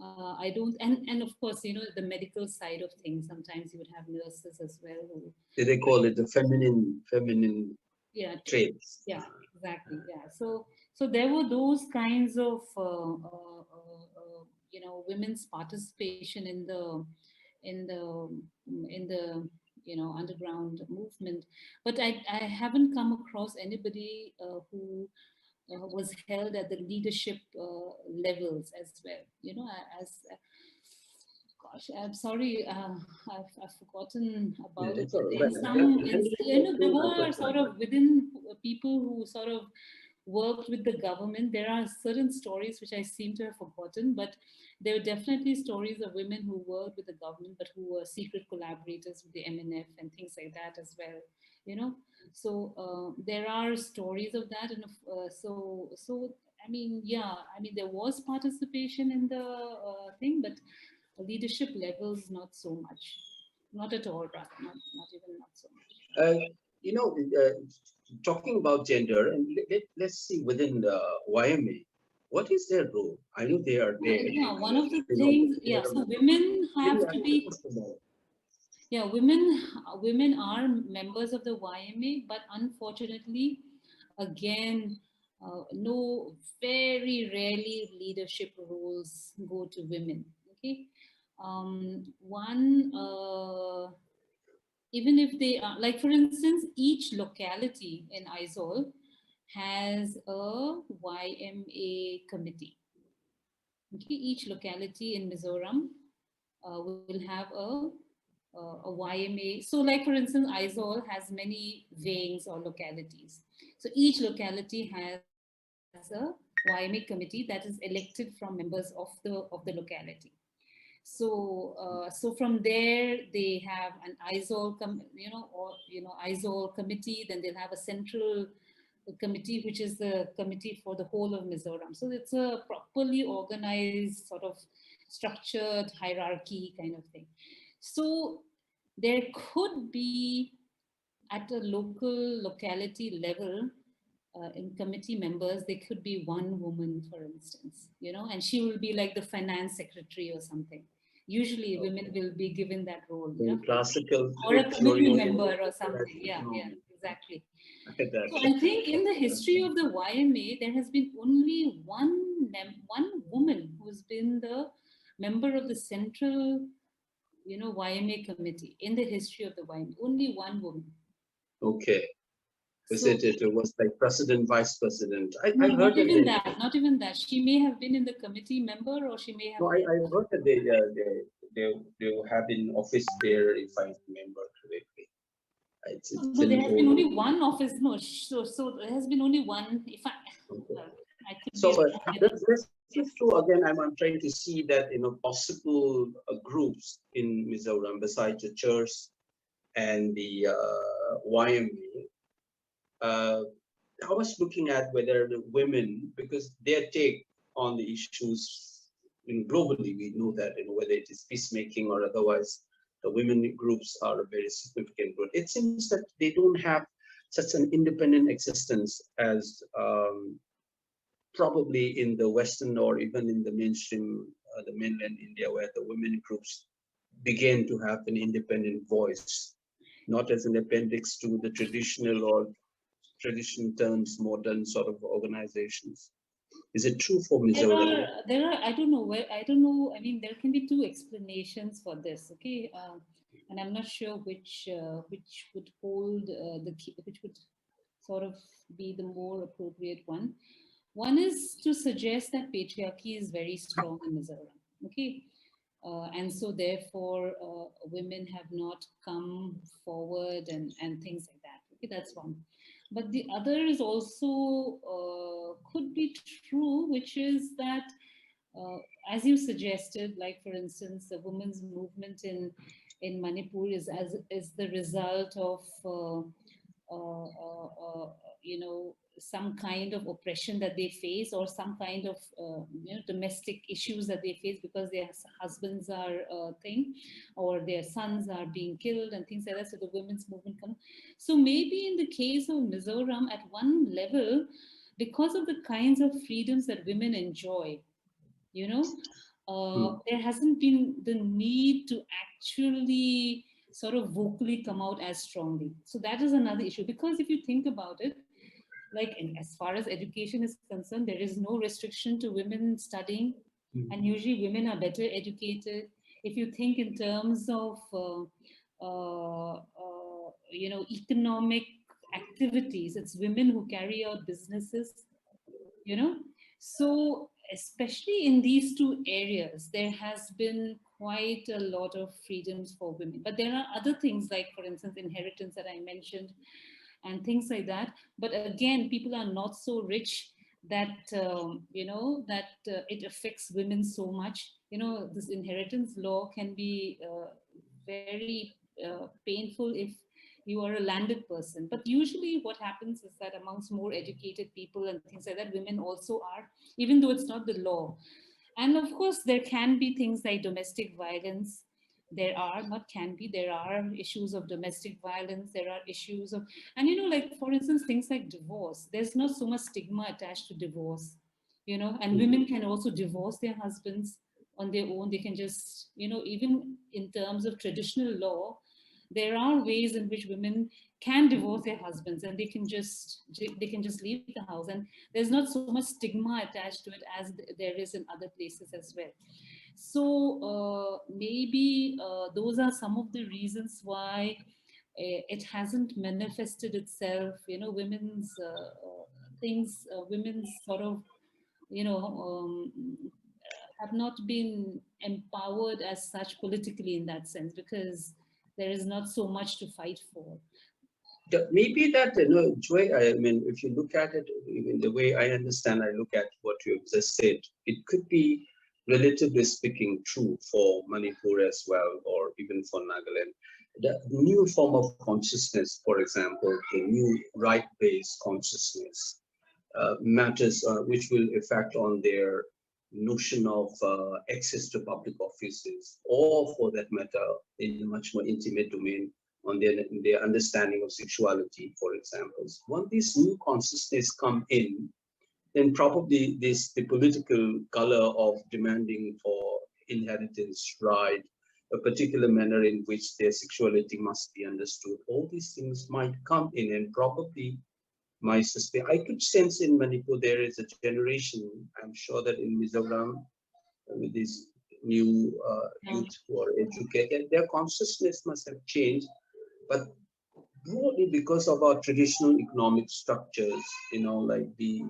I don't, and of course, the medical side of things. Sometimes you would have nurses as well who, They call it the feminine yeah, traits. yeah, exactly, yeah. So there were those kinds of, women's participation in the underground movement, but I haven't come across anybody who was held at the leadership levels as well. As gosh, I'm sorry, I've forgotten Yeah, about it. it's But all in right. some, there No were question sort about of within people who sort of worked with the government. There are certain stories which I seem to have forgotten, but there were definitely stories of women who worked with the government, but who were secret collaborators with the MNF and things like that as well. You know, so there are stories of that, and so I mean, yeah, I mean, there was participation in the thing, but leadership levels not so much, not at all, rather, not even not so much. Uh, you know, uh, Talking about gender, and let's see within the YMA, what is their role? I know they are there. Yeah, one of the You know, things, yeah, they're, so women maybe have I to should be, ask them all. yeah, women are members of the YMA, but unfortunately, again, no, very rarely leadership roles go to women. Okay, one even if they are, like, for instance, each locality in Aizawl has a YMA committee. Okay, each locality in Mizoram will have a YMA. So, like, for instance, Aizawl has many wings or localities. So each locality has a YMA committee that is elected from members of the locality. So from there they have an Aizawl committee. Then they'll have a central committee, which is the committee for the whole of Mizoram. So it's a properly organized, sort of structured hierarchy kind of thing. So there could be, at a locality level, in committee members, there could be one woman, for instance, and she will be like the finance secretary or something. Usually women will be given that role, In classical or a theory, committee member or something. Yeah, yeah, no, exactly. So that. I think in the history of the YMA, there has been only one woman who's been the member of the central, YMA committee in the history of the YMA. Only one woman. Okay. Is So it was like president, vice president. no, I've heard not that even that. Not even that. She may have been in the committee member, or she may have no, been. I heard that they have been office there, if I remember correctly. It's No, there an has been old. only one office. No, so there has been only one. If I, Okay. well, I could be So wrong. I don't. let's do again. I'm trying to see that possible groups in Mizoram besides the church and the YMA. I was looking at whether the women, because their take on the issues globally, we know that whether it is peacemaking or otherwise, the women groups are a very significant group. It seems that they don't have such an independent existence as probably in the Western or even in the mainstream, the mainland India, where the women groups began to have an independent voice, not as an appendix to the traditional or tradition turns modern sort of organizations. Is it true for Mizoram? I don't know where, I don't know. I mean, there can be two explanations for this. Okay, and I'm not sure which would hold which would sort of be the more appropriate one. One is to suggest that patriarchy is very strong in Mizoram. Okay, and so therefore women have not come forward and things like that. Okay, that's one. But the other is also could be true, which is that uh, as you suggested, like, for instance, the women's movement in Manipur is the result of uh, uh, uh, some kind of oppression that they face, or some kind of domestic issues that they face because their husbands are thing, or their sons are being killed and things like that. So the women's movement come. So maybe in the case of Mizoram, at one level, because of the kinds of freedoms that women enjoy, you know there hasn't been the need to actually sort of vocally come out as strongly. So that is another issue, because if you think about it, like as far as education is concerned, there is no restriction to women studying, and usually women are better educated. If you think in terms of economic activities, it's women who carry out businesses, you know. So especially in these two areas, there has been quite a lot of freedoms for women. But there are other things, like for instance inheritance that I mentioned, and things like that. But again, people are not so rich that it affects women so much. This inheritance law can be very painful if you are a landed person. But usually what happens is that amongst more educated people and things like that, women also are, even though it's not the law. And of course, there can be things like domestic violence. There are, not can be, there are issues of domestic violence. There are issues of, and like for instance, things like divorce. There's not so much stigma attached to divorce, and women can also divorce their husbands on their own. They can just, even in terms of traditional law, there are ways in which women can divorce their husbands, and they can just leave the house, and there's not so much stigma attached to it as there is in other places as well. So maybe those are some of the reasons why it hasn't manifested itself, women's things, women's sort of, you know um, have not been empowered as such politically in that sense, because there is not so much to fight for. Maybe that, Joy, I mean, if you look at it in the way I understand, I look at what you have just said, it could be, relatively speaking, true for Manipur as well, or even for Nagaland. The new form of consciousness, for example, the new right-based consciousness, matters which will affect on their notion of access to public offices, or for that matter, in a much more intimate domain, on their understanding of sexuality, for example. Once this new consciousness come in, then probably the political color of demanding for inheritance right, a particular manner in which their sexuality must be understood, all these things might come in, and probably my suspect, I could sense in Manipur there is a generation, I'm sure that in Mizoram, with these new Yeah. youth who are educated, their consciousness must have changed, but broadly because of our traditional economic structures, like the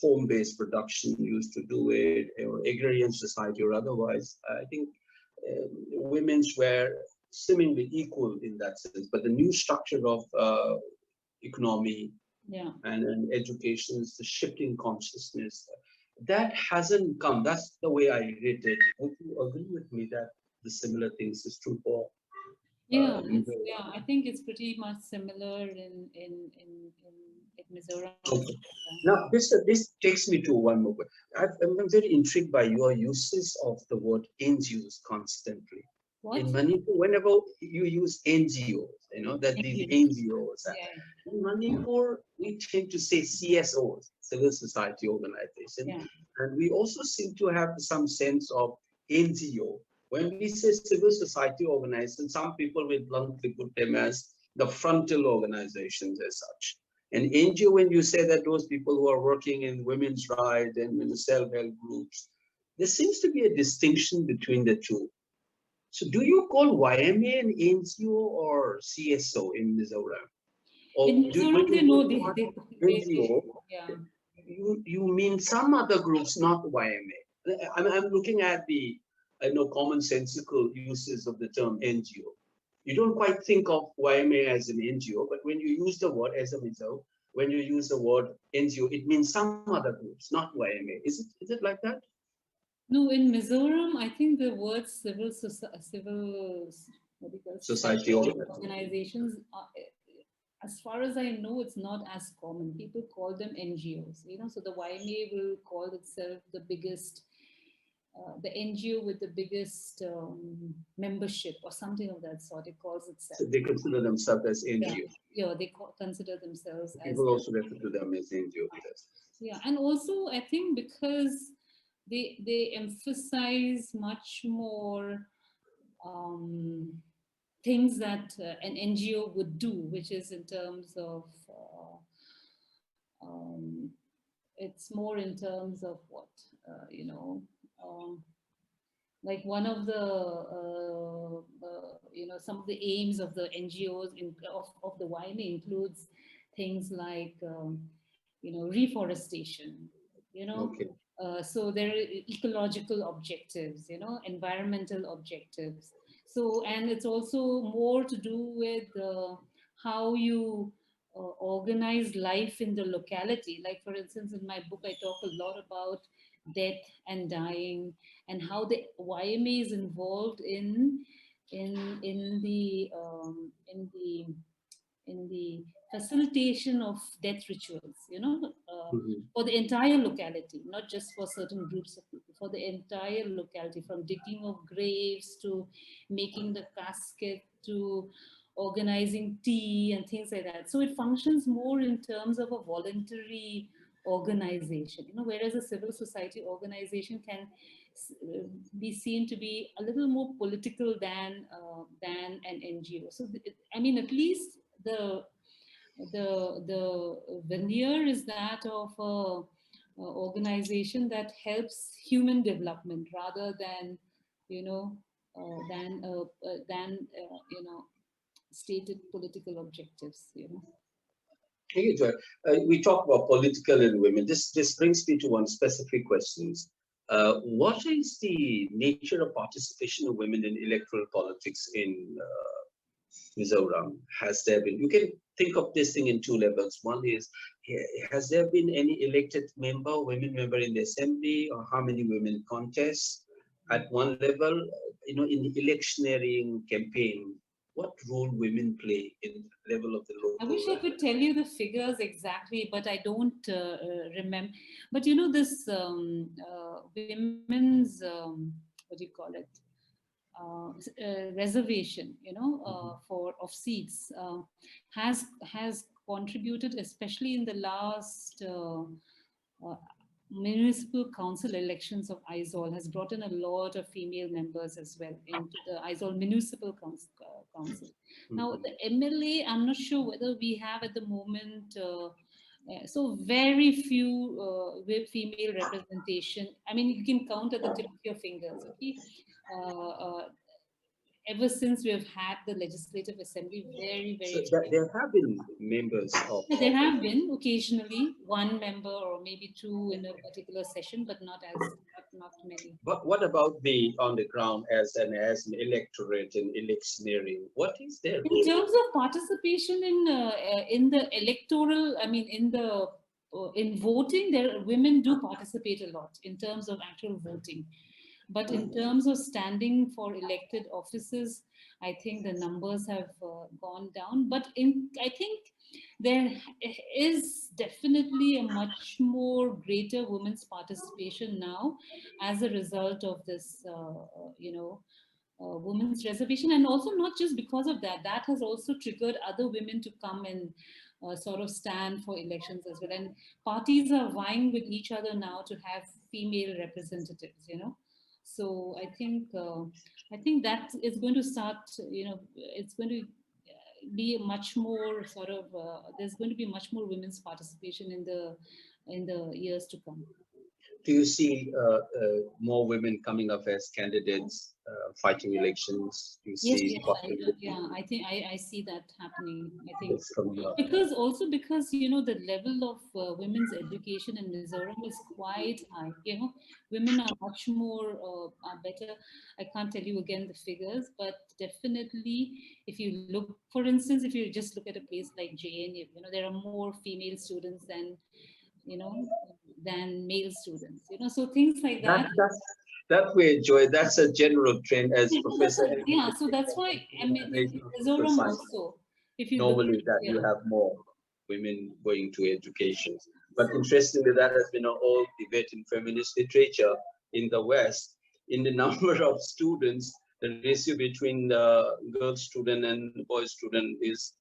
home-based production used to do it, or agrarian society or otherwise, I think women's were seemingly equal in that sense. But the new structure of economy Yeah. and education is the shifting consciousness that hasn't come. That's the way I read it. Would you agree with me that the similar things is true for Yeah, Mizoram? I think it's pretty much similar in Mizoram as Okay. well. Now, this takes me to one more. I'm very intrigued by your uses of the word NGOs constantly. In What? Manipur, whenever you use NGOs, that Thank these you. NGOs. Yeah. In Manipur, we tend to say CSOs, civil society organization, Yeah. and we also seem to have some sense of NGO. When we say civil society organization, some people will bluntly put them as the frontal organizations as such. And NGO, when you say that those people who are working in women's rights and in the self-help groups, there seems to be a distinction between the two. So do you call YMA an NGO or CSO in Mizoram? Or In when Mizoram, you they use know the word they NGO, yeah. you mean some other groups, not YMA. I'm looking at the commonsensical uses of the term NGO. You don't quite think of YMA as an NGO, but when you use the word as a Mizo, when you use the word NGO, it means some other groups, not YMA. Is it like that? No, in Mizoram, I think the word what do you call it, Society society organization. organizations, as far as I know, it's not as common. People call them NGOs, so the YMA will call itself the biggest, the NGO with the biggest membership or something of that sort. It calls So itself. they consider themselves as Yeah, NGO. yeah, they consider themselves as. People also refer to them as NGO. Yeah, and also I think because they emphasize much more um, things that an NGO would do, which is in terms of um, it's more in terms of what you know. Like one of the you know, some of the aims of the NGOs of the YMA includes things like you know, reforestation, you know. Okay. So there are ecological objectives, you know, environmental objectives. So, and it's also more to do with how you organize life in the locality. Like for instance, in my book I talk a lot about death and dying, and how the YMA is involved in the facilitation of death rituals, you know, Mhm. for the entire locality, not just for certain groups of people, for the entire locality, from digging of graves to making the casket to organizing tea and things like that. So it functions more in terms of a voluntary organization, you know, whereas a civil society organization can be seen to be a little more political than an NGO. So I mean, at least the the veneer is that of a organization that helps human development rather than, you know, you know, stated political objectives, you know. Okay, Joy. We talk about political and women. This brings me to one specific question. What is the nature of participation of women in electoral politics in Mizoram? Has there been? You can think of this thing in two levels. One is, has there been any elected member, women member in the assembly, or how many women contest? At one level, you know, in the electioneering campaign, what role women play in the level of the I local wish I could tell you the figures exactly, but I don't remember. But you know, this women's what do you call it? Reservation, you know, Mhm. for of seats has contributed, especially in the last uh, municipal council elections of Aizawl, has brought in a lot of female members as well into the Aizawl municipal council. Now Mhm. the MLA, I'm not sure whether we have at the moment. So very few with female representation. I mean, you can count at the tip of your fingers. Okay, uh, uh, ever since we have had the legislative assembly, very, So very that few. there have been members Yeah, there have been occasionally one member or maybe two in a particular session, but not many. but what about the on the ground as an electorate and electioneering? What is their In role? terms of participation in the electoral, I mean, in voting, there women do participate a lot in terms of actual voting. But in terms of standing for elected offices, I think the numbers have gone down. But I think there is definitely a much more greater women's participation now as a result of this, you know, women's reservation, and also not just because of that. That has also triggered other women to come and sort of stand for elections as well. And parties are vying with each other now to have female representatives, you know. So I think that is going to start, you know, it's going to be a much more sort of there's going to be much more women's participation in the years to come. Do you see more women coming up as candidates fighting elections? Do you Yes, see yes, possibility yeah, I think I see that happening. I think that's coming up? because also because, you know, the level of women's education in Mizoram is quite high. You know, women are much more are better. I can't tell you again the figures, but definitely, if you look, for instance, if you just look at a place like JNU, you know, there are more female students than, you know, than male students. You know, so things like That that. that way, Joy. That's a general trend, as Yeah, so Professor Helmut yeah, so that's why I mean in National Social Mizoram Science. also, if you look, Normally, that you yeah. have more women going to education. But interestingly, that has been an old debate in feminist literature in the West. In the number of students, the ratio between the girl student and boy student is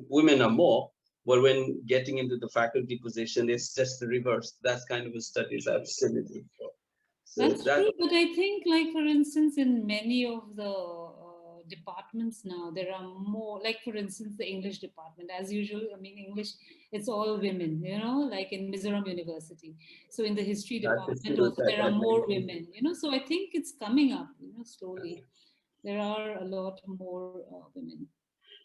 women are more. But when getting into the faculty position, it's just the reverse. That's kind of a studies I've seen it before. So That's that true, but I think, like for instance, in many of the departments now, there are more. Like for instance, the English department, as usual. I mean, English, it's all women. You know, like in Mizoram University. So in the history that's a department, also stereotype there are I more mentioned. women. You know, so I think it's coming up. You know, slowly. There are a lot more women.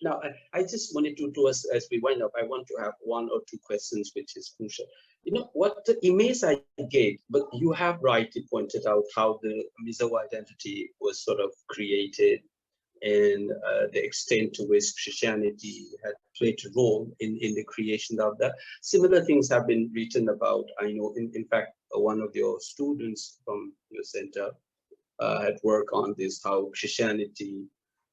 Now, I just wanted to as we wind up, I want to have one or two questions, which is crucial. You know, what the image I gave, but you have rightly pointed out how the Mizo identity was sort of created and the extent to which Christianity had played a role in the creation of that. Similar things have been written about. I know, in fact, one of your students from your center had worked on this, how Christianity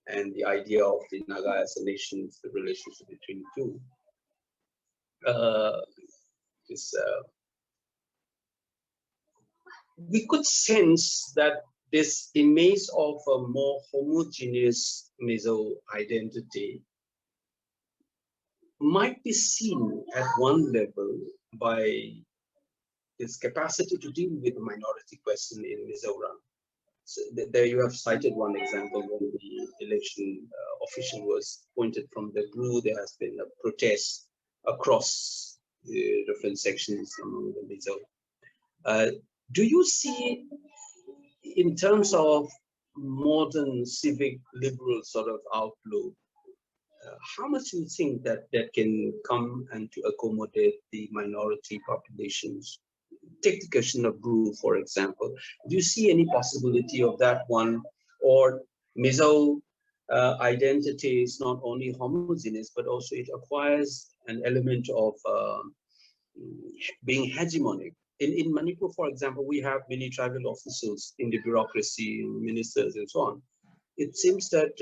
and the idea of the Naga as a nation, the relationship between the two. Uh, is, we could sense that this image of a more homogeneous Mizo identity might be seen at one level by its capacity to deal with the minority question in Mizoram. So there you have cited one example when the election official was appointed from the blue. There has been a protest across the different sections among the Mizo. Uh, do you see, in terms of modern civic liberal sort of outlook, how much do you think that that can come and to accommodate the minority populations? Take the question of Brew, for example. Do you see any possibility of that one? Or Mizo identity is not only homogeneous, but also it acquires an element of being hegemonic. In Manipur, for example, we have many tribal officials in the bureaucracy, ministers, and so on. It seems that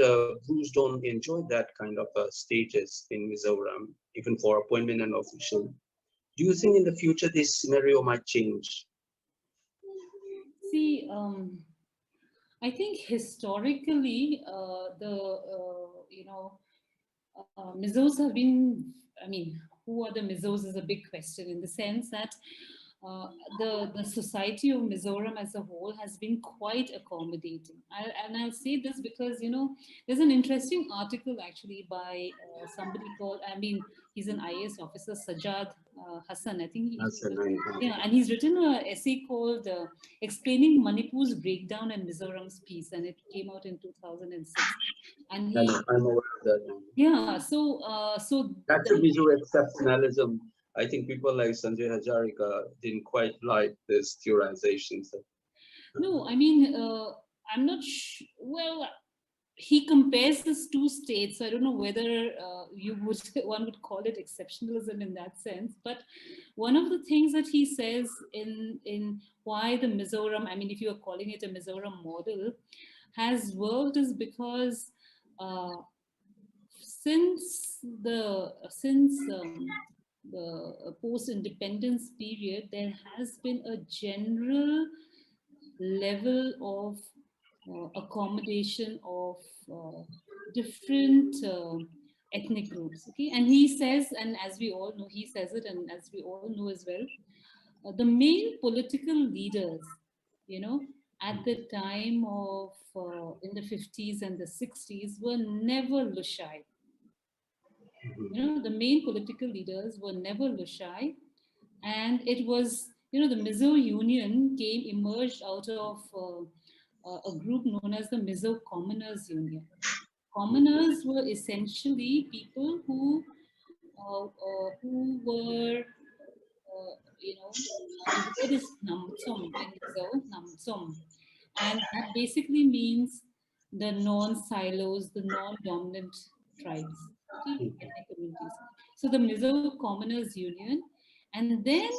Brus don't enjoy that kind of status in Mizoram, even for appointment and official. Do you think in the future this scenario might change? See, I think historically, Mizos have been. I mean, who are the Mizos is a big question in the sense that the society of Mizoram as a whole has been quite accommodating. And I'll say this because there's an interesting article actually by somebody called. I mean, he's an IAS officer, Sajjad Hassan. I think That's a nice yeah, and he's written an essay called "Explaining Manipur's Breakdown and Mizoram's Peace," and it came out in 2006. And he, I'm aware of that. yeah, so That's a the, visual exceptionalism. I think people like Sanjay Hajarika didn't quite like this theorization. So, no, I mean, I'm not well, he compares these two states. So I don't know whether you would one would call it exceptionalism in that sense. But one of the things that he says in why the Mizoram, I mean, if you are calling it a Mizoram model, has worked is because uh, since the post-independence period, there has been a general level of accommodation of different ethnic groups. Okay, and he says, and as we all know, he says it, and as we all know as well, the main political leaders, you know, at the time of in the 50s and the 60s were never Lushai. You know, the main political leaders were never Lushai, and it was, the Mizo Union emerged out of a group known as the Mizo Commoners Union. Commoners were essentially people who were, the word is Namtsom in Mizo, Namtsom, and that basically means the non-silos, the non-dominant tribes, okay, ethnic communities. So the Mizo Commoners Union, and then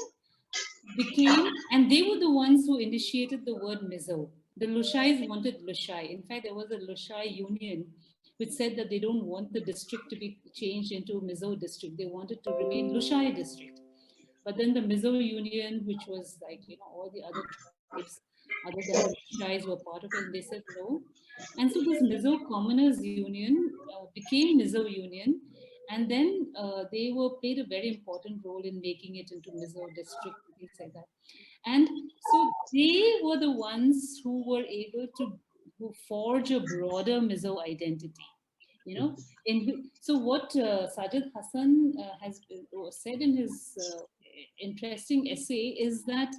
and they were the ones who initiated the word Mizo. The Lushais wanted Lushai. In fact, there was a Lushai union which said that they don't want the district to be changed into Mizo district. They wanted to remain Lushai district. But then the Mizo Union, which was like, all the other tribes other than the Lushais were part of it, and they said no. And so this Mizo Commoners Union became Mizo Union, and then they were played a very important role in making it into Mizo district and things like that. And so they were the ones who were able to who forge a broader Mizo identity. You know, so what Sajid Hassan has said in his interesting essay is that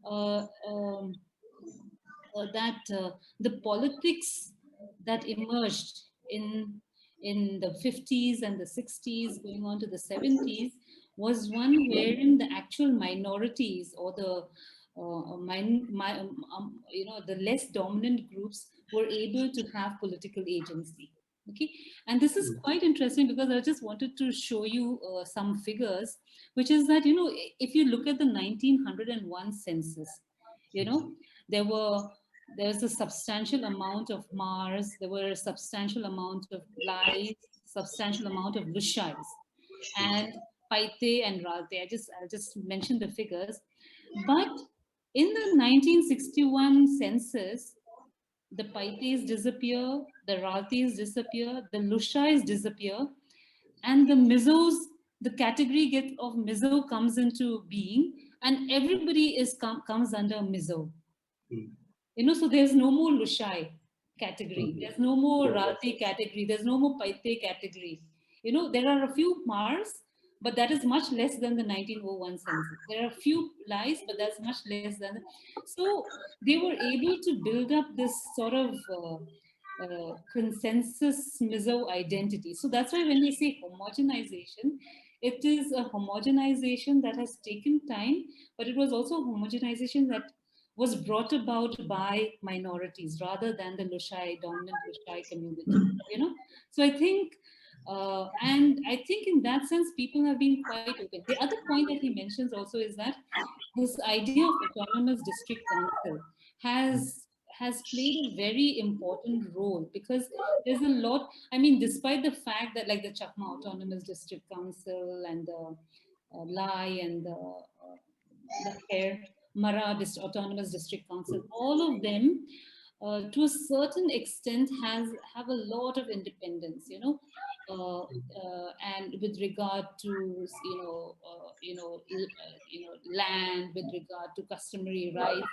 uh, um, the politics that emerged in the 50s and the 60s going on to the 70s was one wherein the actual minorities or the the less dominant groups were able to have political agency. Okay, and this is quite interesting because I just wanted to show you some figures, which is that, you know, if you look at the 1901 census, you know, there were there's a substantial amount of Mars, there were a substantial amount of Lais, substantial amount of Lushais, and Paite and Ralte. I'll just mention the figures. But in the 1961 census, the Paites disappear, the Raltis disappear, the Lushais disappear, and the Mizos, the category of Mizo comes into being, and everybody comes under Mizo. You know, so there's no more Lushai category. There's no more Rati category. There's no more Paite category. You know, there are a few Mars, but that is much less than the 1901 census. There are a few Lais, but that's much less than. So they were able to build up this sort of consensus Mizo identity. So that's why when we say homogenization, it is a homogenization that has taken time, but it was also a homogenization that was brought about by minorities rather than the Lushai, dominant Lushai community. You know, so I think in that sense, people have been quite open. The other point that he mentions also is that this idea of autonomous district council has played a very important role because there's a lot. I mean, despite the fact that like the Chakma Autonomous District Council and the Lai and the Kher Mara Autonomous District Council, all of them, to a certain extent, have a lot of independence, you know, and with regard to land, with regard to customary rights,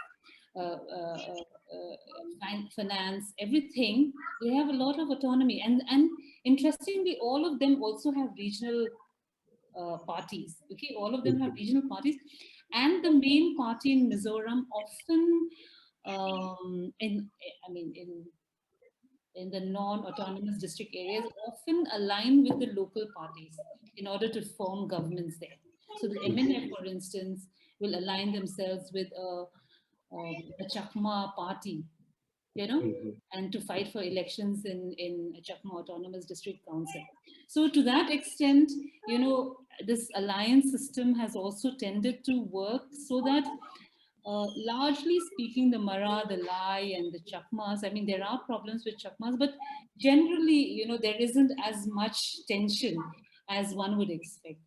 finance, everything, they have a lot of autonomy, and interestingly, all of them also have regional parties. Okay, all of them have regional parties, and the main party in Mizoram often, in I mean in the non-autonomous district areas, often align with the local parties in order to form governments there. So the MNF, for instance, will align themselves with a Chakma party, you know, and to fight for elections in Chakma Autonomous District Council. So to that extent, you know, this alliance system has also tended to work so that largely speaking, the Mara, the Lai, and the Chakmas, I mean, there are problems with Chakmas, but generally, you know, there isn't as much tension as one would expect.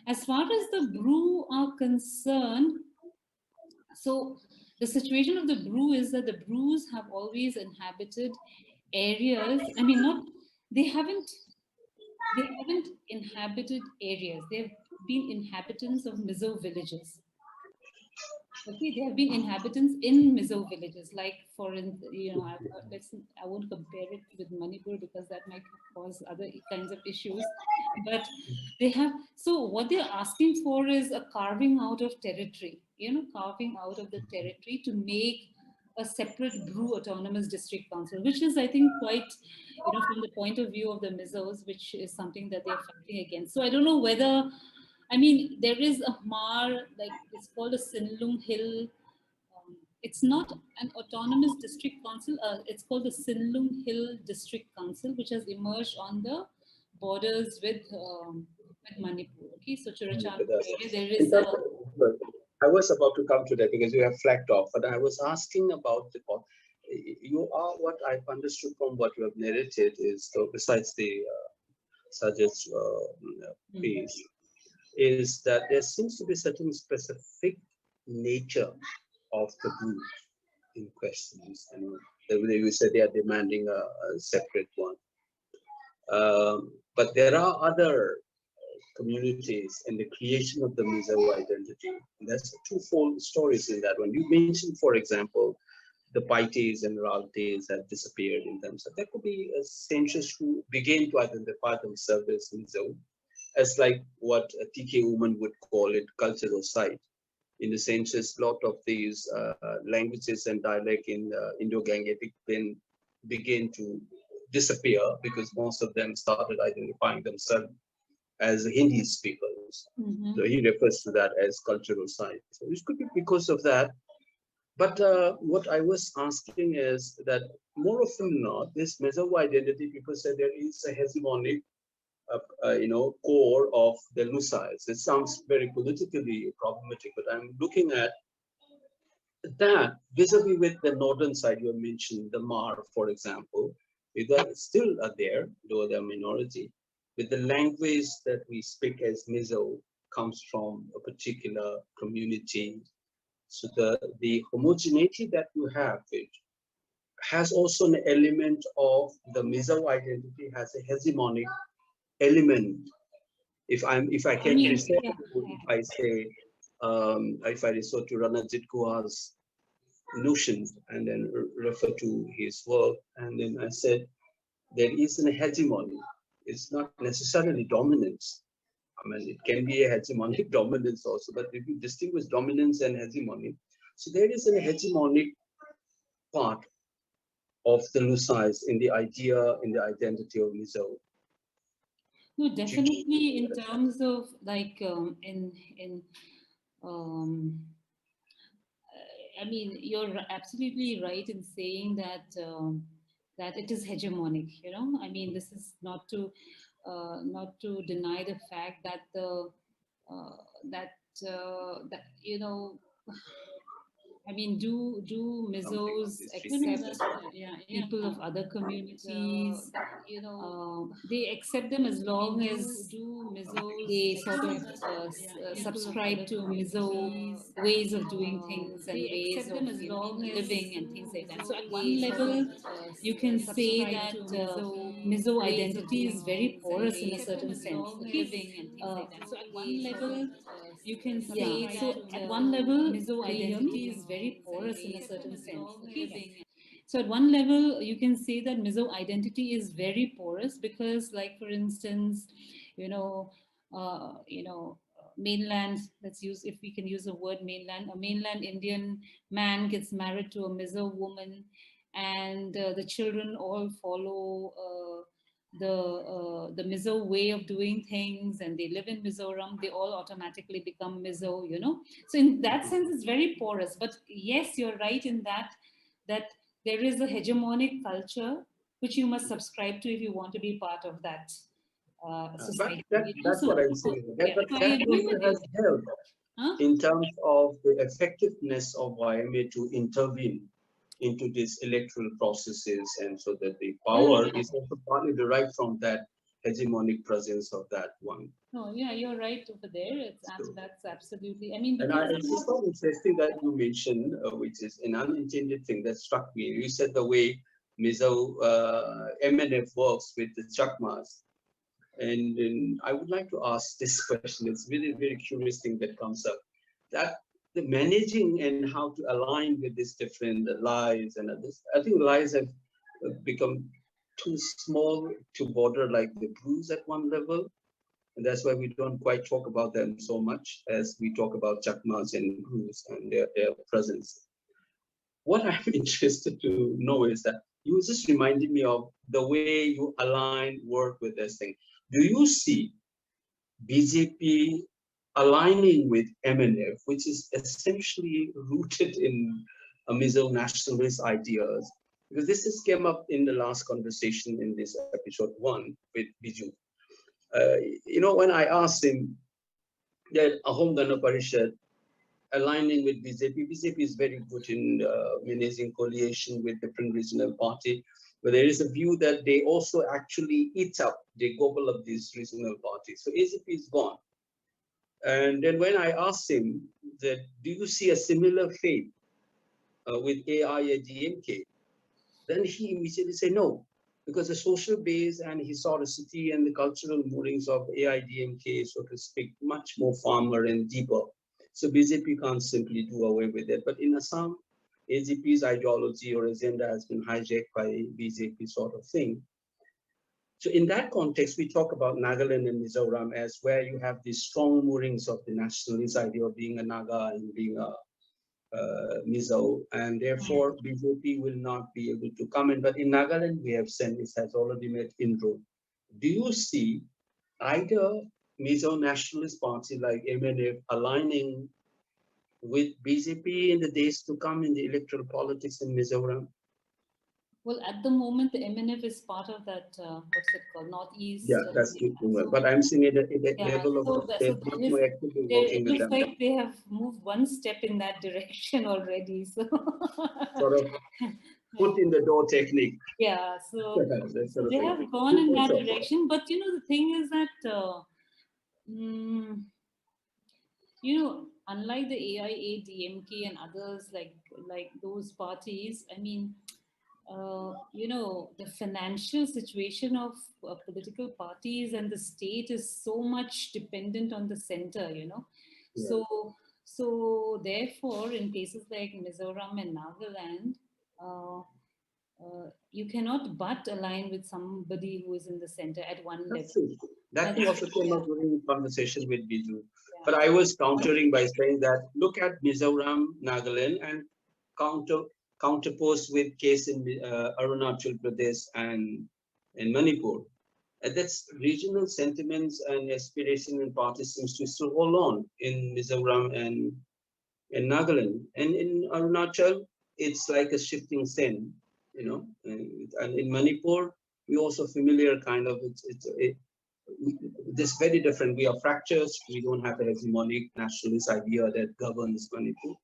As far as the Bru are concerned, so the situation of the Bru is that the Brus have always inhabited areas. I mean, not they haven't inhabited areas. They've been inhabitants of Mizo villages. Okay, there have been inhabitants in Mizo villages, like you know, I won't compare it with Manipur because that might cause other kinds of issues. But they have, so what they're asking for is a carving out of territory, you know, carving out of the territory to make a separate Bru Autonomous District Council, which is, I think, quite, you know, from the point of view of the Mizos, which is something that they're fighting against. So I don't know whether, I mean, there is a Mar, like it's called a Sinlung Hill. It's not an autonomous district council. It's called the Sinlung Hill District Council, which has emerged on the borders with Manipur. Okay, so Churachandpur area, there is a. I was about to come to that because you have flagged off, but I was asking about you are, what I've understood from what you have narrated is, so besides the Sajid's piece, is that there seems to be certain specific nature of the group in questions, and the way you said they are demanding a separate one. But there are other communities and the creation of the Mizo identity. And that's twofold stories in that one. You mentioned, for example, the Paites and Raltes have disappeared in terms of there could be a census who began to identify themselves as Mizo, as like what a TK woman would call it, cultural site. In the census, a lot of these languages and dialect in Indo-Gangetic then began to disappear because most of them started identifying themselves as Hindi speakers. So he refers to that as cultural site. So this could be because of that. But what I was asking is that more often than not, this Mizo identity, people say there is a hegemonic, core of the Lusais. It sounds very politically problematic, but I'm looking at that vis-a-vis with the northern side you mentioned, the Mar, for example, that still are there, though they're minority. But the language that we speak as Mizo comes from a particular community. So the homogeneity that you have, it has also an element of the Mizo identity has a hegemonic element. If I can resort to, if I say, if I resort to Ranajit Guha's notions and then refer to his work, and then I said there is an hegemony. It's not necessarily dominance. I mean, it can be a hegemonic dominance also, but if you distinguish dominance and hegemony, so there is a hegemonic part of the Lusais in the idea, in the identity of Mizo. No, definitely in terms of like in um, I mean, you're absolutely right in saying that that it is hegemonic. You know, I mean, this is not to deny the fact that the uh, that that you know I mean, do Mizos accept people of other communities? They accept them as long as they sort of subscribe to Mizo ways of doing things and ways of living and things like that. So at one level, you can say that Mizo identity is very porous in a certain sense. Okay, so at one level you can say so at one level Mizo identity is very porous in a certain sense. Okay, so at one level you can say that Mizo identity is very porous because, like for instance, you know, mainland. Let's use, if we can use the word mainland. A mainland Indian man gets married to a Mizo woman, and the children all follow. The Mizo way of doing things, and they live in Mizoram, they all automatically become Mizo, you know. So in that sense, it's very porous. But yes, you're right in that there is a hegemonic culture which you must subscribe to if you want to be part of that But society. that's So, what I'm saying. yeah, But I that agree also with has you. helped Huh? in terms of the effectiveness of YMA to intervene into these electoral processes, and so that the Yeah. power is also partly derived from that hegemonic presence of that one. No, yeah, you're right over there. So, That's absolutely. I mean, and because it's so interesting that you mentioned, which is an unintended thing that struck me. You said the way Mizo MNF works with the Chakmas. And then I would like to ask this question. It's really, very curious thing that comes up. That the managing and how to align with these different lives and others. I think lives have become too small to border like the blues at one level. And that's why we don't quite talk about them so much as we talk about Chakmas and blues and their presence. What I'm interested to know is that you just reminded me of the way you align work with this thing. Do you see BJP aligning with MNF, which is essentially rooted in Mizo nationalist ideas? Because this just came up in the last conversation in this episode 1 with Biju. Uh, when I asked him that Ahom Gana Parishad aligning with BJP is very good in managing coalition with different regional party. But there is a view that they also actually eat up, they gobble up these regional parties. So ACP is gone. And then when I asked him that, do you see a similar fate with AIADMK? Then he immediately said no. because the social base and historicity and the cultural moorings of AIDMK, so to speak, much more firmer and deeper. So BJP can't simply do away with it. But in Assam, AGP's ideology or agenda has been hijacked by BJP sort of thing. So in that context, we talk about Nagaland and Mizoram as where you have these strong moorings of the nationalist idea of being a Naga and being a Mizo, and therefore BJP will not be able to come in. But in Nagaland, we have seen it has already made inroad. Do you see either Mizo Nationalist Party like MNF aligning with BJP in the days to come in the electoral politics in Mizoram? Well, at the moment, the MNF is part of that, what's it called, Northeast. Yeah, that's good. So, But I'm seeing it at the yeah, level of so they're that much is, more actively it working with looks them. like they have moved one step in that direction already. So, Sort of foot in the door technique. yeah, That so sort of they thing. have gone Good in that also. direction. But the thing is that, mm, unlike the AIA, DMK, and others like those parties, I mean, the financial situation of political parties and the state is so much dependent on the center. Yeah. So therefore, in places like Mizoram and Nagaland, uh, you cannot but align with somebody who is in the center at one That's level. true. That thing That's also came yeah, up during conversation with Biju. But yeah. I was countering by saying that look at Mizoram, Nagaland, and counter counterpose with case in Arunachal Pradesh and in Manipur. And that's regional sentiments and aspiration and party seems to still hold on in Mizoram and in Nagaland. And in Arunachal, it's like a shifting scene. And in Manipur, we also familiar kind of this very different. We are fractures. We don't have a hegemonic nationalist idea that governs Manipur.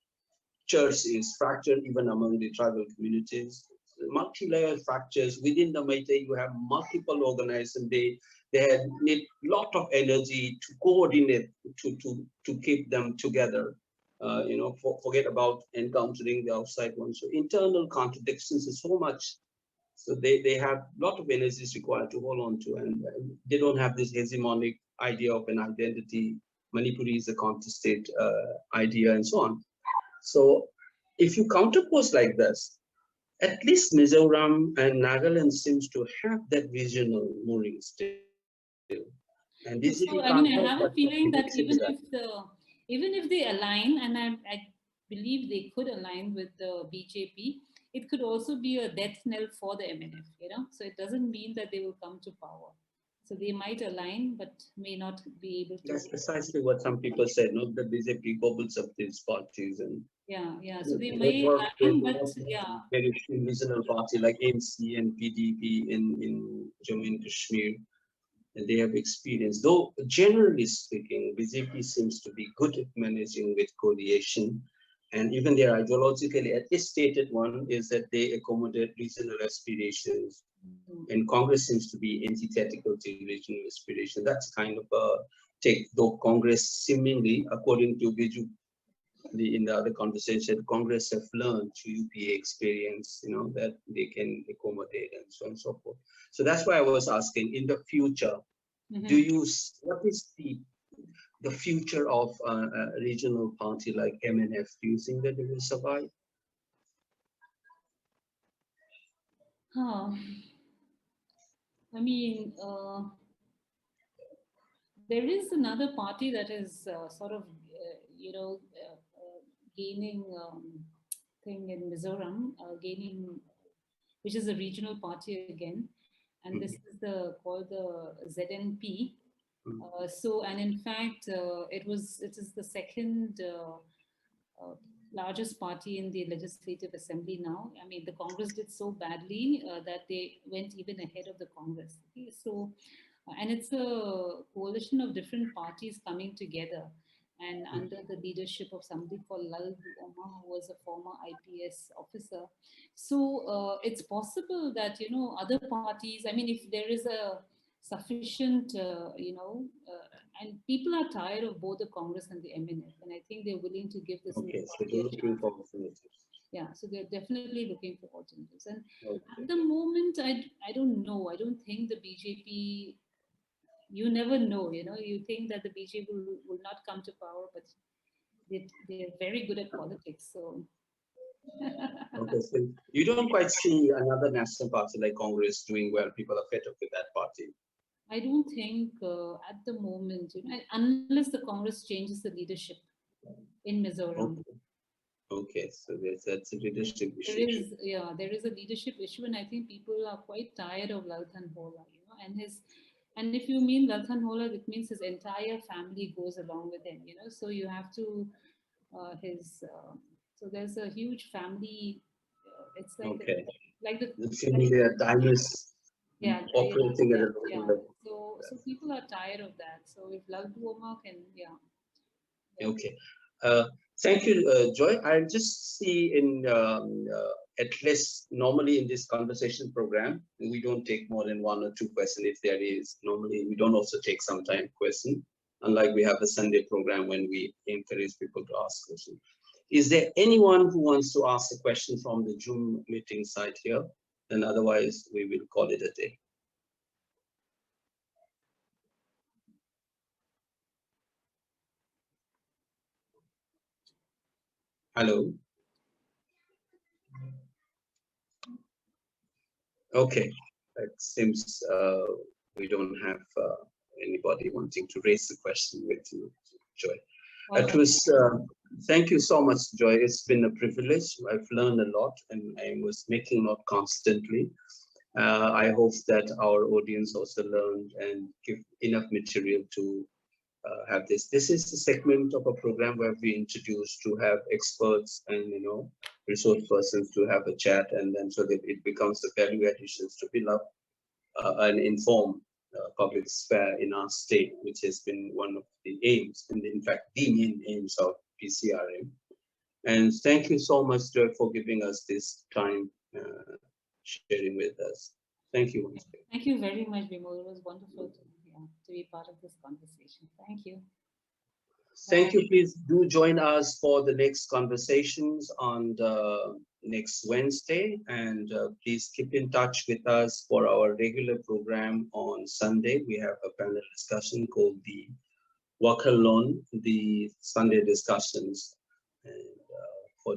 Church is fractured even among the tribal communities. Multi-layered fractures within the Meitei. You have multiple organizations. They had need lot of energy to coordinate to keep them together. Forget about encountering the outside ones. So internal contradictions is so much, so they have a lot of energies required to hold on to, and they don't have this hegemonic idea of an identity. Manipuri is a contested idea, and so on. So if you counterpose like this, at least Mizoram and Nagaland seems to have that regional mooring still. And BJP can't So help I mean, but I have a feeling mix that it with that. even if they align, and I believe they could align with the BJP, it could also be a death knell for the MNF. So it doesn't mean that they will come to power. So they might align, but may not be able to. That's precisely what some people said. No, the BJP gobbles up these parties, and Yeah. So they they may work with align, but yeah, very regional party like ANC and PDP in Jammu and Kashmir. And they have experience. Though generally speaking, BJP seems to be good at managing with coalition, and even their ideologically, at least stated one, is that they accommodate regional aspirations, and Congress seems to be antithetical to regional aspiration. That's kind of a take. Though Congress seemingly, according to Biju, in the other conversation, Congress have learned through UPA experience, that they can accommodate and so on and so forth. So that's why I was asking, in the future, what is the future of a regional party like MNF? Do you think that it will survive? huh. I mean, there is another party that is sort of, gaining thing in Mizoram, which is a regional party again, and this Mhm. is called the ZNP. Mhm. And in fact, it is the second largest party in the legislative assembly now. I mean, the Congress did so badly that they went even ahead of the Congress. Okay? So, and it's a coalition of different parties coming together. And under the leadership of somebody called Lal Omar, who was a former IPS officer. So it's possible that, other parties, I mean, if there is a sufficient, and people are tired of both the Congress and the MNF, and I think they're willing to give this new Okay, so party they're a looking chance. for alternatives. Yeah, so they're definitely looking for alternatives. And Okay. at the moment, I don't know. I don't think the BJP, you never know, you think that the BJP will not come to power, but they're very good at politics. So Okay. So you don't quite see another national party like Congress doing well. People are fed up with that party. I don't think at the moment, unless the Congress changes the leadership in Mizoram. Okay. Okay. So that's a leadership There issue. is, yeah, there is a leadership issue, and I think people are quite tired of Lalthan Hola, and if you mean Lalthan Hola, it means his entire family goes along with him, So you have to, his, so there's a huge family. It's Okay. like the, The like, familiar time is yeah, yeah, operating at yeah, a local yeah. level. So people are tired of that. So if Lalthan Hola can, yeah, yeah. Okay. Uh, Thank you, Joy. I just see at least normally in this conversation program, we don't take more than one or two questions if there is. Normally, we don't also take some time question, unlike we have the Sunday program when we encourage people to ask questions. Is there anyone who wants to ask a question from the Zoom meeting site here? Then otherwise, we will call it a day. Hello. Okay. It seems we don't have anybody wanting to raise the question with you, Joy. All It right. was, thank you so much, Joy. It's been a privilege. I've learned a lot and I was making note constantly. I hope that our audience also learned and give enough material to have this. This is the segment of a program where we introduce to have experts and resource persons to have a chat, and then so that it becomes the value additions to build up and inform public sphere in our state, which has been one of the aims, and in fact the main aims of PCRM. And thank you so much, Dirk, for giving us this time, sharing with us. Thank you once again. Thank you very much, Bimal. It was wonderful to be part of this conversation. Thank you. Thank Bye. you. Please do join us for the next conversations on the next Wednesday. And please keep in touch with us for our regular program on Sunday. We have a panel discussion called the Work Alone, the Sunday discussions. And for